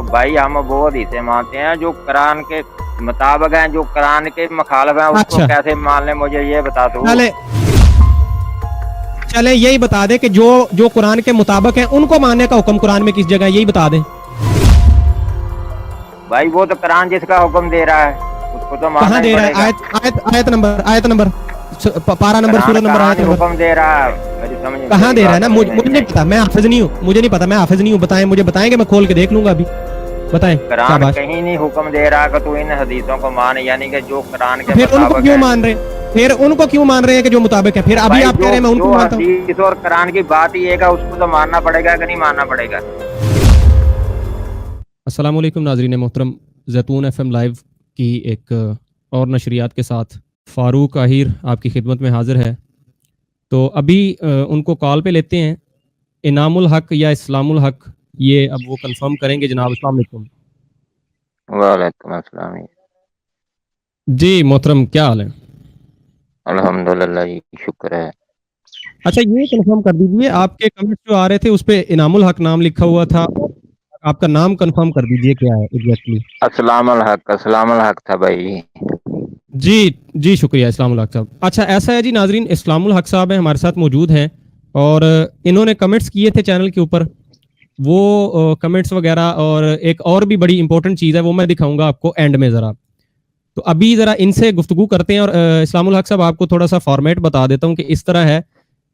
भाई हम वो हदीसें मानते हैं जो कुरान के मुताबिक हैं, जो कुरान के मुखालिफ हैं उसको कैसे मान लें, मुझे ये बता दो। चले यही बता दे कि जो कुरान के मुताबिक हैं उनको मानने का हुक्म कुरान में किस जगह है, यही बता दे भाई। वो तो कुरान जिसका हुक्म दे रहा है उसको तो मानना ही पड़ेगा। आयत नंबर पारा नंबर सूरत नंबर आयत नंबर हुक्म दे रहा है, मेरी समझ में कहाँ दे रहा है ना, मुझे नहीं पता, मैं हाफिज नहीं हूँ, मुझे नहीं पता, मैं हाफिज नहीं हूँ। बताएं, मुझे बताएंगे, मैं खोल के देख लूंगा अभी। बताएं कुरान कहीं नहीं हुक्म दे रहा कि तू इन हदीसों को मान, यानी कि जो कुरान के फिर उनको क्यों मान रहे फिर उनको क्यों मान रहे हैं कि जो मुताबिक है? फिर अभी आप कह रहे हैं मैं उनको मानता हूँ। हदीस और कुरान की बात ही है, उसको तो मानना पड़ेगा कि नहीं मानना पड़ेगा। अस्सलाम वालेकुम नाज़रीन मोहतरम, ज़ैतून एफएम लाइव की एक और नशरियात के साथ फ़ारूक आहिर आपकी खिदमत में हाजिर है। तो अभी उनको कॉल पे लेते हैं। इनामुल हक या इस्लामुल हक, ये अब वो कंफर्म करेंगे। जनाब अस्सलाम वालेकुम। वालेकुम अस्सलाम जी मोहतरम, क्या हाल है? अल्हम्दुलिल्लाह जी, शुक्र है। अच्छा, ये कंफर्म कर दीजिए, आपके कमेंट जो आ रहे थे उस पे इनामुल हक नाम लिखा हुआ था, आपका नाम कंफर्म कर दीजिए क्या है एग्जैक्टली। अस्सलामुल हक था भाई। जी शुक्रिया इस्लामुल हक साहब। अच्छा ऐसा है जी नाजरीन, इस्लामुल हक साहब हैं, हमारे साथ मौजूद हैं और इन्होंने कमेंट्स किए थे चैनल के ऊपर। वो कमेंट्स वगैरह और एक और भी बड़ी इंपॉर्टेंट चीज़ है, वो मैं दिखाऊंगा आपको एंड में ज़रा। तो अभी ज़रा इनसे गुफ्तगू करते हैं। और इस्लामुल हक साहब, आपको थोड़ा सा फॉर्मेट बता देता हूँ कि इस तरह है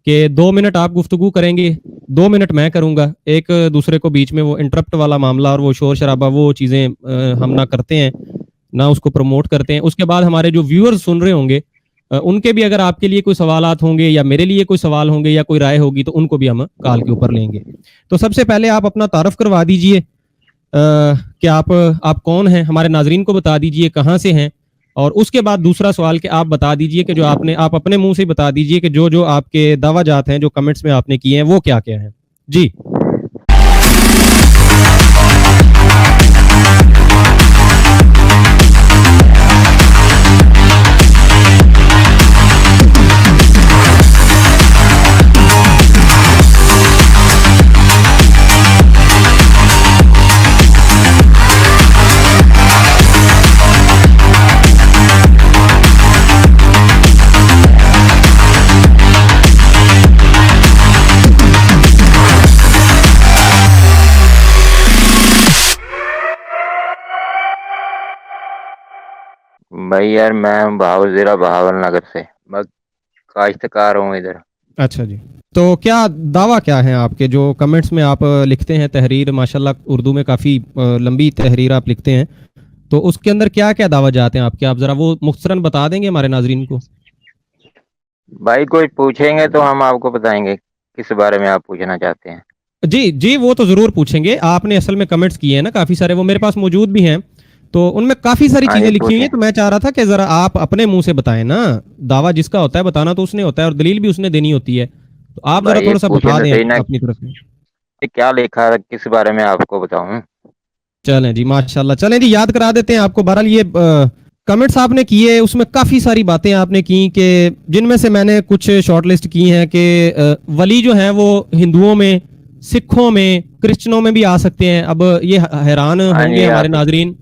कि 2 मिनट आप गुफ्तगू करेंगे, 2 मिनट मैं करूँगा। एक दूसरे को बीच में वो इंटरप्ट वाला मामला और वो शोर शराबा, वो चीज़ें हम ना करते हैं, ना उसको प्रमोट करते हैं। उसके बाद हमारे जो व्यूअर्स सुन रहे होंगे उनके भी अगर आपके लिए कोई सवालात होंगे या मेरे लिए कोई सवाल होंगे या कोई राय होगी तो उनको भी हम कॉल के ऊपर लेंगे। तो सबसे पहले आप अपना तारफ करवा दीजिए कि आप कौन हैं, हमारे नाजरीन को बता दीजिए कहाँ से हैं। और उसके बाद दूसरा सवाल कि आप बता दीजिए कि जो आप अपने मुंह से बता दीजिए कि जो आपके दावाजात हैं जो कमेंट्स में आपने किए हैं वो क्या क्या हैं। जी भाई यार, मैं ज़िला बहावल नगर से, मैं काश्तकार हूँ इधर। अच्छा जी, तो क्या दावा क्या है आपके जो कमेंट्स में आप लिखते हैं? तहरीर माशाल्लाह उर्दू में काफ़ी लंबी तहरीर आप लिखते हैं, तो उसके अंदर क्या क्या दावा जाते हैं आपके? आप ज़रा वो मुख्तसरन बता देंगे हमारे नाजरीन को। भाई कोई पूछेंगे तो हम आपको बताएंगे किस बारे में आप पूछना चाहते हैं। जी वो तो ज़रूर पूछेंगे। आपने असल में कमेंट्स किए हैं ना काफ़ी सारे, वो मेरे पास मौजूद भी हैं, तो उनमें काफ़ी सारी चीज़ें लिखी हुई हैं। तो मैं चाह रहा था कि ज़रा आप अपने मुंह से बताएं ना। दावा जिसका होता है बताना तो उसने होता है और दलील भी उसने देनी होती है, तो आप ज़रा थोड़ा सा बता दें अपनी तरफ से। क्या लिखा है, किस बारे में आपको बताऊं? चलें जी माशाल्लाह, चलें जी याद करा देते हैं आपको। बहरहाल ये कमेंट्स आपने किए, उसमें काफ़ी सारी बातें आपने की कि जिनमें से मैंने कुछ शॉर्ट लिस्ट की हैं कि वली जो हैं वो हिंदुओं में, सिखों में, क्रिश्चियनों में भी आ सकते हैं। अब ये हैरान होंगे हमारे नाजरीन।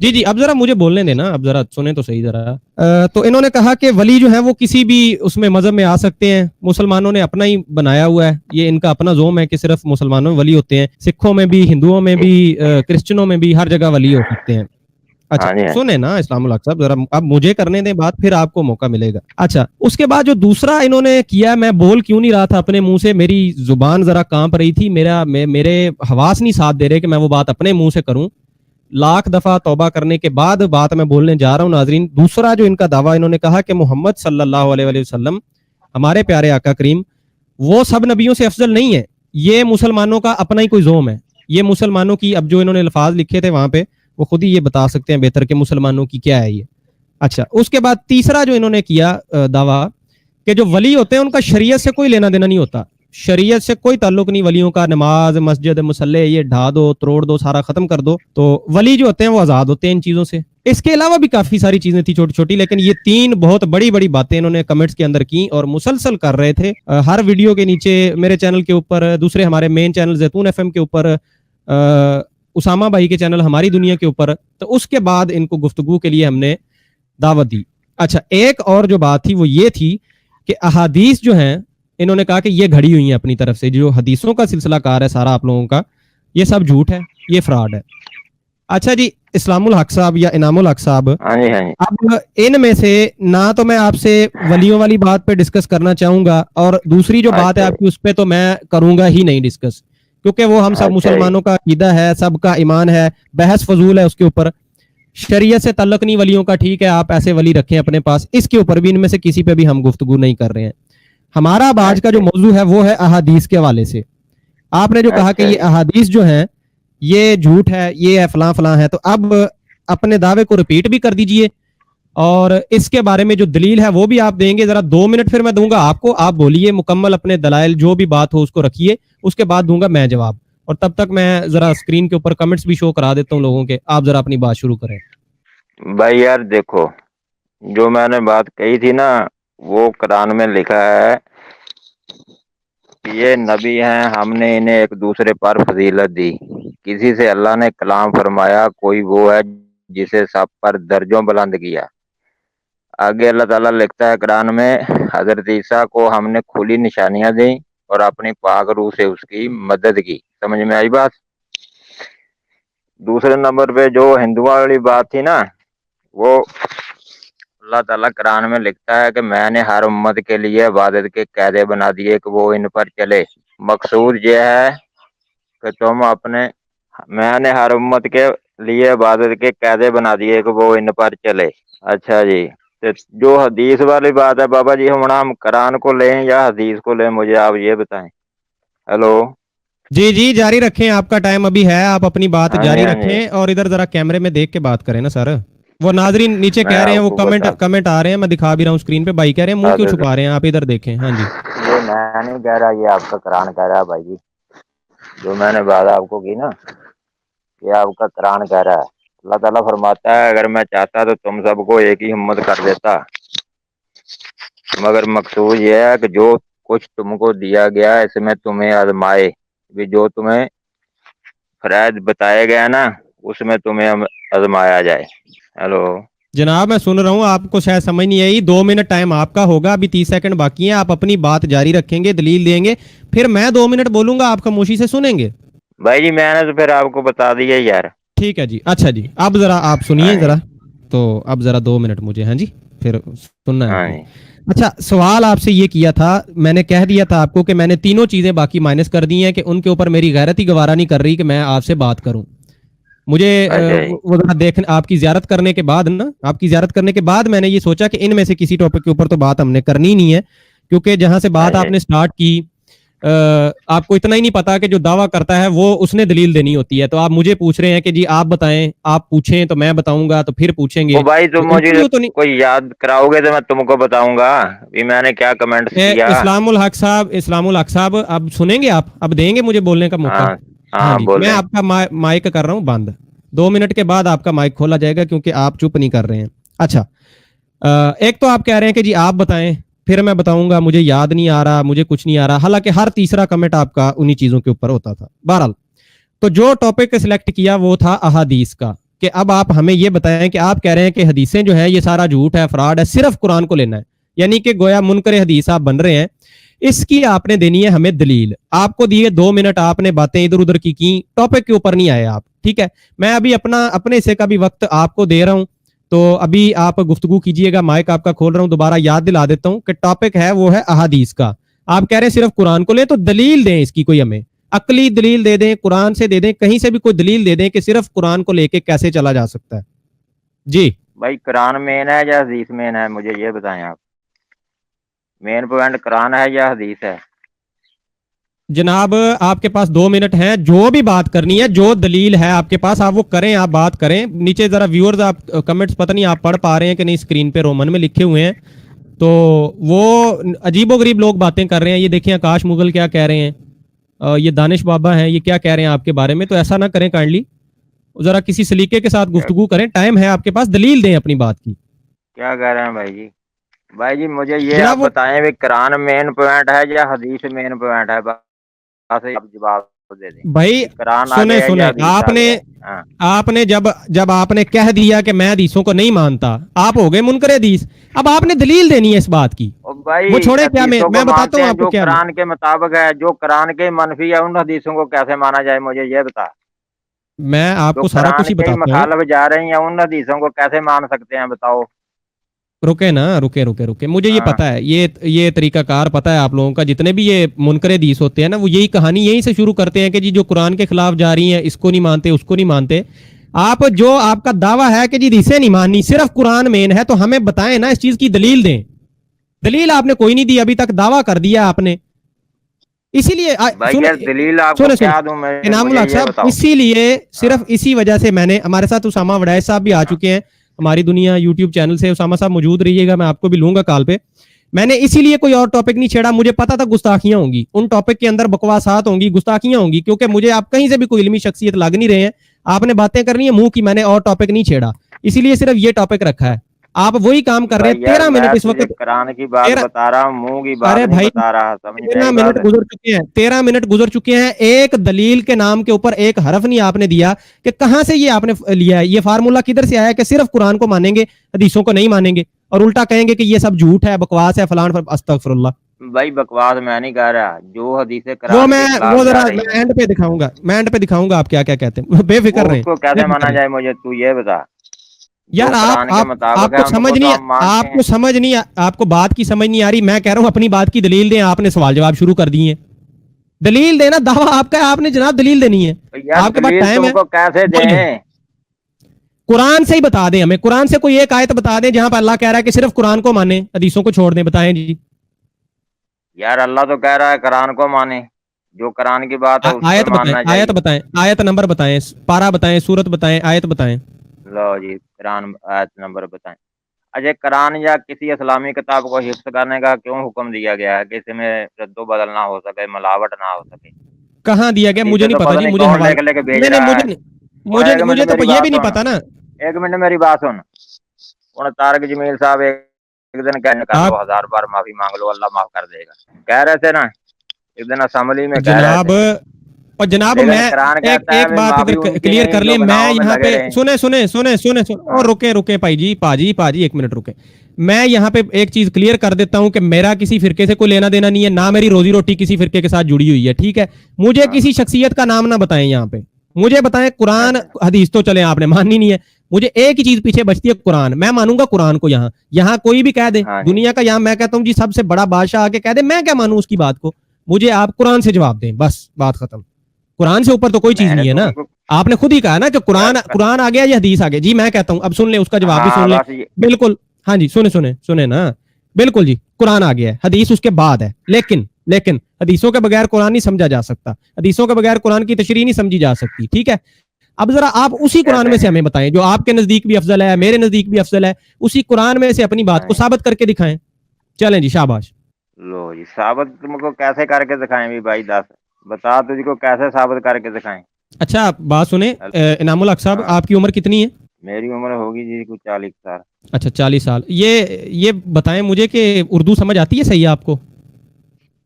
जी अब जरा मुझे बोलने देना, अब जरा सुने तो सही जरा। तो इन्होंने कहा कि वली जो है वो किसी भी उसमें मजहब में आ सकते हैं। मुसलमानों ने अपना ही बनाया हुआ है, ये इनका अपना जोम है कि सिर्फ मुसलमानों में वली होते हैं, सिखों में भी, हिंदुओं में भी, क्रिश्चियनों में भी, हर जगह वली हो सकते हैं। अच्छा सुने ना इस्लामुल हक साहब, जरा अब मुझे करने दें बात, फिर आपको मौका मिलेगा। अच्छा, उसके बाद जो दूसरा इन्होंने किया, मैं बोल क्यों नहीं रहा था अपने मुंह से, मेरी जुबान जरा कांप रही थी, मेरे हवास नहीं साथ दे रहे कि मैं वो बात अपने मुंह से करूं। लाख दफा तौबा करने के बाद बात मैं बोलने जा रहा हूं नाजरीन। दूसरा जो इनका दावा, इन्होंने कहा कि मोहम्मद सल्लल्लाहु अलैहि वसल्लम हमारे प्यारे आका करीम वो सब नबियों से अफजल नहीं है, ये मुसलमानों का अपना ही कोई जोम है। ये मुसलमानों की, अब जो इन्होंने अल्फाज लिखे थे वहां पे, वो खुद ही ये बता सकते हैं बेहतर के मुसलमानों की क्या है ये। अच्छा, उसके बाद तीसरा जो इन्होंने किया दावा कि जो वली होते हैं उनका शरीयत से कोई लेना देना नहीं होता, शरीयत से कोई ताल्लुक नहीं वलियों का। नमाज, मस्जिद, मुसल्ले ये ढा दो, तोड़ दो, सारा खत्म कर दो, तो वली जो होते हैं वो आजाद होते हैं इन चीजों से। इसके अलावा भी काफी सारी चीजें थी छोटी छोटी, लेकिन ये 3 बहुत बड़ी बड़ी बातें इन्होंने कमेंट्स के अंदर की और मुसलसल कर रहे थे। हर वीडियो के नीचे, मेरे चैनल के ऊपर, दूसरे हमारे मेन चैनल ज़ैतून एफएम के ऊपर, اسامہ بھائی کے چینل ہماری دنیا کے اوپر, تو اس کے بعد ان کو گفتگو کے لیے ہم نے دعوت دی. اچھا, ایک اور جو بات تھی وہ یہ تھی کہ احادیث جو ہیں انہوں نے کہا کہ یہ گھڑی ہوئی ہیں اپنی طرف سے, جو حدیثوں کا سلسلہ کار ہے سارا آپ لوگوں کا, یہ سب جھوٹ ہے, یہ فراڈ ہے. اچھا جی, اسلام الحق صاحب یا انعام الحق صاحب, ہاں جی ہاں جی, اب ان میں سے نہ تو میں آپ سے ولیوں والی بات پہ ڈسکس کرنا چاہوں گا, اور دوسری جو بات ہے اچھا آپ کی اس پہ تو میں کروں گا ہی نہیں ڈسکس, کیونکہ وہ ہم سب اچھا جی, مسلمانوں کا عقیدہ ہے, سب کا ایمان ہے, بحث فضول ہے اس کے اوپر, شریعت سے تعلق نہیں ولیوں کا, ٹھیک ہے آپ ایسے ولی رکھیں اپنے پاس, اس کے اوپر بھی ان میں سے کسی پہ بھی ہم گفتگو نہیں کر رہے ہیں. ہمارا اب آج کا جو اچھا موضوع ہے وہ ہے احادیث کے حوالے سے. آپ نے جو کہا کہ اچھا یہ جی, احادیث جو ہیں یہ جھوٹ ہے, یہ ہے فلاں فلاں ہے, تو اب اپنے دعوے کو ریپیٹ بھی کر دیجئے, اور اس کے بارے میں جو دلیل ہے وہ بھی آپ دیں گے. ذرا 2 منٹ پھر میں دوں گا آپ کو, آپ بولیے مکمل اپنے دلائل, جو بھی بات ہو اس کو رکھیے, اس کے بعد دوں گا میں جواب, اور تب تک میں ذرا اسکرین کے اوپر کمنٹس بھی شو کرا دیتا ہوں لوگوں کے, آپ ذرا اپنی بات شروع کریں. بھائی یار دیکھو, جو میں نے بات کہی تھی نا, وہ قرآن میں لکھا ہے یہ نبی ہیں, ہم نے انہیں ایک دوسرے پر فضیلت دی. کسی سے اللہ نے کلام فرمایا, کوئی وہ ہے جسے سب پر درجوں بلند کیا. آگے اللہ تعالیٰ لکھتا ہے قرآن میں, حضرت عیسیٰ کو ہم نے کھلی نشانیاں دیں اور اپنی پاک روح سے اس کی مدد کی. سمجھ میں آئی بات؟ دوسرے نمبر پہ جو ہندوؤں والی بات تھی نا, وہ اللہ تعالیٰ قرآن میں لکھتا ہے کہ میں نے ہر امت کے لیے عبادت کے قاعدے بنا دیے کہ وہ ان پر چلے. مقصود یہ ہے کہ میں نے ہر امت کے لیے عبادت کے قاعدے بنا دیے کہ وہ ان پر چلے. اچھا جی, جو حدیث والی بات ہے بابا جی, ہم قرآن کو لیں یا حدیث کو لیں, مجھے آپ یہ بتائیں. ہیلو, جی جی جاری رکھیں, آپ کا ٹائم ابھی ہے, آپ اپنی بات ہاں جی جاری ہاں جی, رکھیں, اور ادھر ذرا کیمرے میں دیکھ کے بات کریں نا سر. وہ ناظرین نیچے میں کہہ رہے ہیں, آپ وہ کو کمنٹ آ رہے ہیں, میں دکھا بھی رہا ہوں اسکرین پہ, بھائی کہہ رہے ہیں منہ کیوں چھپا رہے ہیں آپ, ادھر دیکھیں. ہاں جی, یہ میں نہیں کہہ رہا, یہ آپ کا قرآن کہہ رہا ہے بھائی جی. جو میں نے بات آپ کو کی نا, یہ آپ کا قرآن کہہ رہا ہے. اللہ تعالیٰ فرماتا ہے اگر میں چاہتا تو تم سب کو ایک ہی ہمت کر دیتا, مگر مقصود یہ ہے کہ جو کچھ تم کو دیا گیا اس میں تمہیں آزمائے, جو تمہیں فرائض بتایا گیا نا اس میں تمہیں آزمایا جائے. ہیلو, جناب میں سن رہا ہوں, آپ کو شاید سمجھ نہیں آئی. 2 منٹ ٹائم آپ کا ہوگا, ابھی 30 سیکنڈ باقی ہیں, آپ اپنی بات جاری رکھیں گے, دلیل دیں گے, پھر میں 2 منٹ بولوں گا, آپ خاموشی سے سنیں گے. بھائی جی میں نے تو پھر آپ کو بتا دیا یار. ٹھیک ہے جی, اچھا جی, اب ذرا آپ ہاں سنیے جی ذرا, تو اب ذرا 2 منٹ مجھے, ہاں جی, پھر سننا ہے آپ ہاں نے. جی اچھا, سوال آپ سے یہ کیا تھا, میں نے کہہ دیا تھا آپ کو کہ میں نے تینوں چیزیں باقی مائنس کر دی ہیں, کہ ان کے اوپر میری غیرت ہی گوارا نہیں کر رہی کہ میں آپ سے بات کروں. مجھے اچھا جی وہ دیکھ آپ کی زیارت کرنے کے بعد نا, آپ کی زیارت کرنے کے بعد میں نے یہ سوچا کہ ان میں سے کسی ٹاپک کے اوپر تو بات ہم نے کرنی نہیں ہے, کیونکہ جہاں سے بات آپ اچھا نے سٹارٹ کی, آپ کو اتنا ہی نہیں پتا کہ جو دعویٰ کرتا ہے وہ اس نے دلیل دینی ہوتی ہے. تو آپ مجھے پوچھ رہے ہیں کہ جی آپ بتائیں, آپ پوچھیں تو میں بتاؤں گا, تو پھر پوچھیں وہ گے, بھائی تو تم مجھے انٹرویو تو نہیں. کوئی یاد کراؤ گے تو میں تم کو بتاؤں گا کہ میں نے کیا کمنٹس کیا. اسلام الحق صاحب اب سنیں گے, آپ اب دیں گے مجھے بولنے کا موقع. ہاں ہاں ہاں جی, میں بولیں. آپ کا مائک کر رہا ہوں بند, 2 منٹ کے بعد آپ کا مائک کھولا جائے گا, کیونکہ آپ چپ نہیں کر رہے ہیں. اچھا, ایک تو آپ کہہ رہے ہیں کہ جی آپ بتائیں, پھر میں بتاؤں گا, مجھے یاد نہیں آ رہا, مجھے کچھ نہیں آ رہا, حالانکہ ہر تیسرا کمنٹ آپ کا انہی چیزوں کے اوپر ہوتا تھا. بہرحال, تو جو ٹاپک سلیکٹ کیا وہ تھا احادیث کا, کہ اب آپ ہمیں یہ بتائیں کہ آپ کہہ رہے ہیں کہ حدیثیں جو ہیں یہ سارا جھوٹ ہے, فراڈ ہے, صرف قرآن کو لینا ہے, یعنی کہ گویا منکر حدیث آپ بن رہے ہیں. اس کی آپ نے دینی ہے ہمیں دلیل. آپ کو دیے 2 منٹ, آپ نے باتیں ادھر ادھر کی, ٹاپک کے اوپر نہیں آئے آپ, ٹھیک ہے. میں ابھی اپنے حصے کا بھی وقت آپ کو دے رہا ہوں, تو ابھی آپ گفتگو کیجئے گا, مائک آپ کا کھول رہا ہوں, دوبارہ یاد دلا دیتا ہوں کہ ٹاپک ہے وہ ہے احادیث کا. آپ کہہ رہے ہیں صرف قرآن کو لیں, تو دلیل دیں اس کی, کوئی ہمیں عقلی دلیل دے دیں, قرآن سے دے دیں, کہیں سے بھی کوئی دلیل دے دیں کہ صرف قرآن کو لے کے کیسے چلا جا سکتا ہے. جی بھائی قرآن مین ہے یا حدیث مین ہے, مجھے یہ بتائیں آپ. مین پوائنٹ قرآن ہے یا حدیث ہے؟ جناب آپ کے پاس 2 منٹ ہیں, جو بھی بات کرنی ہے, جو دلیل ہے آپ کے پاس, آپ وہ کریں, آپ بات کریں. نیچے ذرا ویورز, آپ کمنٹس پتہ نہیں آپ پڑھ پا رہے ہیں کہ نہیں, اسکرین پہ رومن میں لکھے ہوئے ہیں, تو وہ عجیب و غریب لوگ باتیں کر رہے ہیں. یہ دیکھیں آکاش مغل کیا کہہ رہے ہیں, یہ دانش بابا ہیں, یہ کیا کہہ رہے ہیں آپ کے بارے میں. تو ایسا نہ کریں کائنڈلی, ذرا کسی سلیقے کے ساتھ گفتگو کریں, ٹائم ہے آپ کے پاس, دلیل دیں اپنی بات کی. کیا کہہ رہے ہیں بھائی جی؟ بھائی جی مجھے یہ آپ جناب وہ بتائیں بھی قرآن مین پوائنٹ ہے یا حدیث مین پوائنٹ ہے, بس آپ جواب दे दें। भाई कुरान सुने आगे है सुने या हदीस आपने आगे है? हाँ आपने जब आपने कह दिया कि मैं हदीसों को नहीं मानता, आप हो गए मुनकर हदीस। अब आपने दलील देनी है इस बात की। और भाई वो छोड़े, क्या हदीसों को मैं बताता मानते हूँ हैं आपको जो क्या मैं। कुरान के मुताबिक है, जो कुरान के मनफी है उन हदीसों को कैसे माना जाए, मुझे ये बता। मैं जो आपको सारा कुछ कुरान ही के ही बताता हूँ। मुखालफ जा रही हैं उन हदीसों को कैसे मान सकते हैं, बताओ। रुके ना, रुके रुके रुके, मुझे ये हाँ पता है, ये तरीकाकार पता है आप लोगों का। जितने भी ये मुनकर हदीस होते हैं ना, वो यही कहानी यहीं से शुरू करते हैं कि जी जो कुरान के खिलाफ जा रही हैं, इसको नहीं मानते, उसको नहीं मानते। आप जो आपका दावा है कि जी इसे नहीं माननी, सिर्फ कुरान मेन है, तो हमें बताएं ना, इस चीज की दलील दें। दलील आपने कोई नहीं दी अभी तक, दावा कर दिया आपने। इसीलिए भाई सुने यार दलील आपको सुने सुने क्या दूं मैं, इनामुल मुझे हक ये साहब, बताओ। इसीलिए हाँ सिर्फ इसी वजह से मैंने, हमारे साथ उसामा वड़ैच साहब भी आ हाँ चुके हैं हमारी दुनिया यूट्यूब चैनल से। उसामा साहब मौजूद रहिएगा, मैं आपको भी लूंगा कॉल पे। मैंने इसीलिए कोई और टॉपिक नहीं छेड़ा, मुझे पता था गुस्ताखियां होंगी, उन टॉपिक के अंदर बकवासात होंगी, गुस्ताखियां होंगी, क्योंकि मुझे आप कहीं से भी कोई इल्मी शख्सियत लग नहीं रहे हैं। आपने बातें करनी है मुंह की, मैंने और टॉपिक नहीं छेड़ा, इसीलिए सिर्फ ये टॉपिक रखा है। आप वही काम कर रहे भाई हैं। यार 13 मिनट मैं इस तुझे वक्त, कुरान की बात 13, बता रहा हूँ, मुंह की बात अरे नहीं भाई बता रहा, समझ में 13 आई मिनट बात। गुजर चुके हैं, 13 मिनट गुजर चुके हैं, एक दलील के नाम के ऊपर एक हरफ नहीं आपने दिया कि कहां से ये आपने लिया है, ये फार्मूला किधर से आया कि सिर्फ कुरान को मानेंगे, हदीसों को नहीं मानेंगे, और उल्टा कहेंगे कि ये सब झूठ है, बकवास है, फलान। अस्तगफिरुल्लाह। भाई बकवास मैं नहीं कह रहा, जो हदीसें वो कुरान मैं के खिलाफ वो जा जरा रही मैं हैं एंड पे दिखाऊंगा, मैं एंड पे दिखाऊंगा आप क्या क्या कहते हैं। वो बेफिक्र रहे, उसको कैसे बेफिक्र माना रहे। जाए, मुझे तू ये बता। जो यार आप कुरान के आप मुताबिक आपको है समझ उनको तो नहीं, हम मानते आपको हैं। समझ नहीं, आपको बात की समझ नहीं आ रही। मैं कह रहा हूं अपनी बात की दलील दें, आपने सवाल जवाब शुरू कर दिए। दलील देना दावा आपका है, आपने जनाब दलील देनी है। तो यार आपके पास दलील टाइम है, तुमको कैसे बोलिए। दें? कुरान से ही बता दें हमें, कुरान से कोई एक आयत बता दें जहां पर अल्लाह कह रहा है कि सिर्फ कुरान को माने, हदीसों को छोड़ दें, बताएं जी। यार अल्लाह तो कह रहा है कुरान को माने, जो कुरान की बात है उस पर आयत बताएं, मानना आयत चाहिए। बताएं, आयत नंबर बताएं, पारा बताएं, सूरत बताएं, आयत बताएं। लो जी कुरान आयत नंबर बताएं। अजय कुरान या किसी इस्लामी किताब को हिफ्ज करने का क्यों हुक्म दिया गया है कि इसमें रद्दो बदल ना हो सके, मिलावट ना हो सके? कहां दिया गया मुझे हदीसें नहीं तो पता पता जी, नहीं मुझे कौन हवाला, लेके लेके भेज नहीं नहीं, रहा मुझे है। नहीं, और मुझे एक मिनट मुझे तो मेरी ये बात भी नहीं सुन, पता ना। एक मिनट मेरी बात सुन। उन तारक जमील साहब एक दिन कहने कर लो, आप 1000 बार माफी मांग लो, अल्लाह माफ कर देगा, कह रहे थे ना, एक दिन असेंबली में कह रहे जनाब, थे। और जनाब लेकिन मैं कुरान एक कहता है एक भी बात माफी इधर उनकी क्लियर नहीं कर जो लिए। मैं गुनाहों में यहाँ लगे पे रहे। सुने सुने सुने सुने सुने, और हाँ रुके रुके भाई जी, पाजी पाजी, एक मिनट रुके। मैं यहाँ पे एक चीज क्लियर कर देता हूँ कि मेरा किसी फिरके से कोई लेना देना नहीं है, ना मेरी रोजी रोटी किसी फिरके के साथ जुड़ी हुई है, ठीक है। मुझे हाँ किसी शख्सियत का नाम ना बताएं यहाँ पे, मुझे बताएं कुरान अच्छा हदीस तो चले, आपने माननी नहीं है। मुझे एक ही चीज पीछे बचती है, कुरान। मैं मानूंगा कुरान को। यहाँ यहाँ कोई भी कह दे हाँ जी। दुनिया का, यहाँ मैं कहता हूँ जी सबसे बड़ा बादशाह आके कह दे, मैं क्या मानूं उसकी बात को। मुझे आप कुरान से जवाब दें, बस बात खत्म। कुरान से ऊपर तो कोई चीज मैंने नहीं है तो ना। उनको आपने खुद ही कहा ना कि यार कुरान कुरान आ गया या हदीस आ गया। जी मैं कहता हूं, अब सुन ले, उसका जवाब भी हाँ सुन ले। बस ये। बिल्कुल, हाँ जी, सुने सुने सुने ना। बिल्कुल जी, कुरान आ गया है, हदीस उसके बाद है। लेकिन लेकिन हदीसों के बगैर कुरान नहीं समझा जा सकता, हदीसों के बगैर कुरान की तशरीह नहीं समझी जा सकती, ठीक है। अब जरा आप उसी कुरान कैसे में से नहीं? हमें बताएं जो आपके नजदीक भी अफजल है, मेरे नजदीक भी अफजल है, उसी कुरान में से अपनी बात को हाँ साबित करके दिखाएं। चलें जी, शाबाश। लो जी, साबित तुमको कैसे करके दिखाएं भी भाई, दस बता, तुझको कैसे साबित करके दिखाएं? अच्छा बात सुने, इनामुल हक साहब, हाँ आपकी उम्र कितनी है? मेरी उम्र होगी जी कुछ 40 साल। अच्छा 40 साल। ये बताएं मुझे कि उर्दू समझ आती है सही है आपको?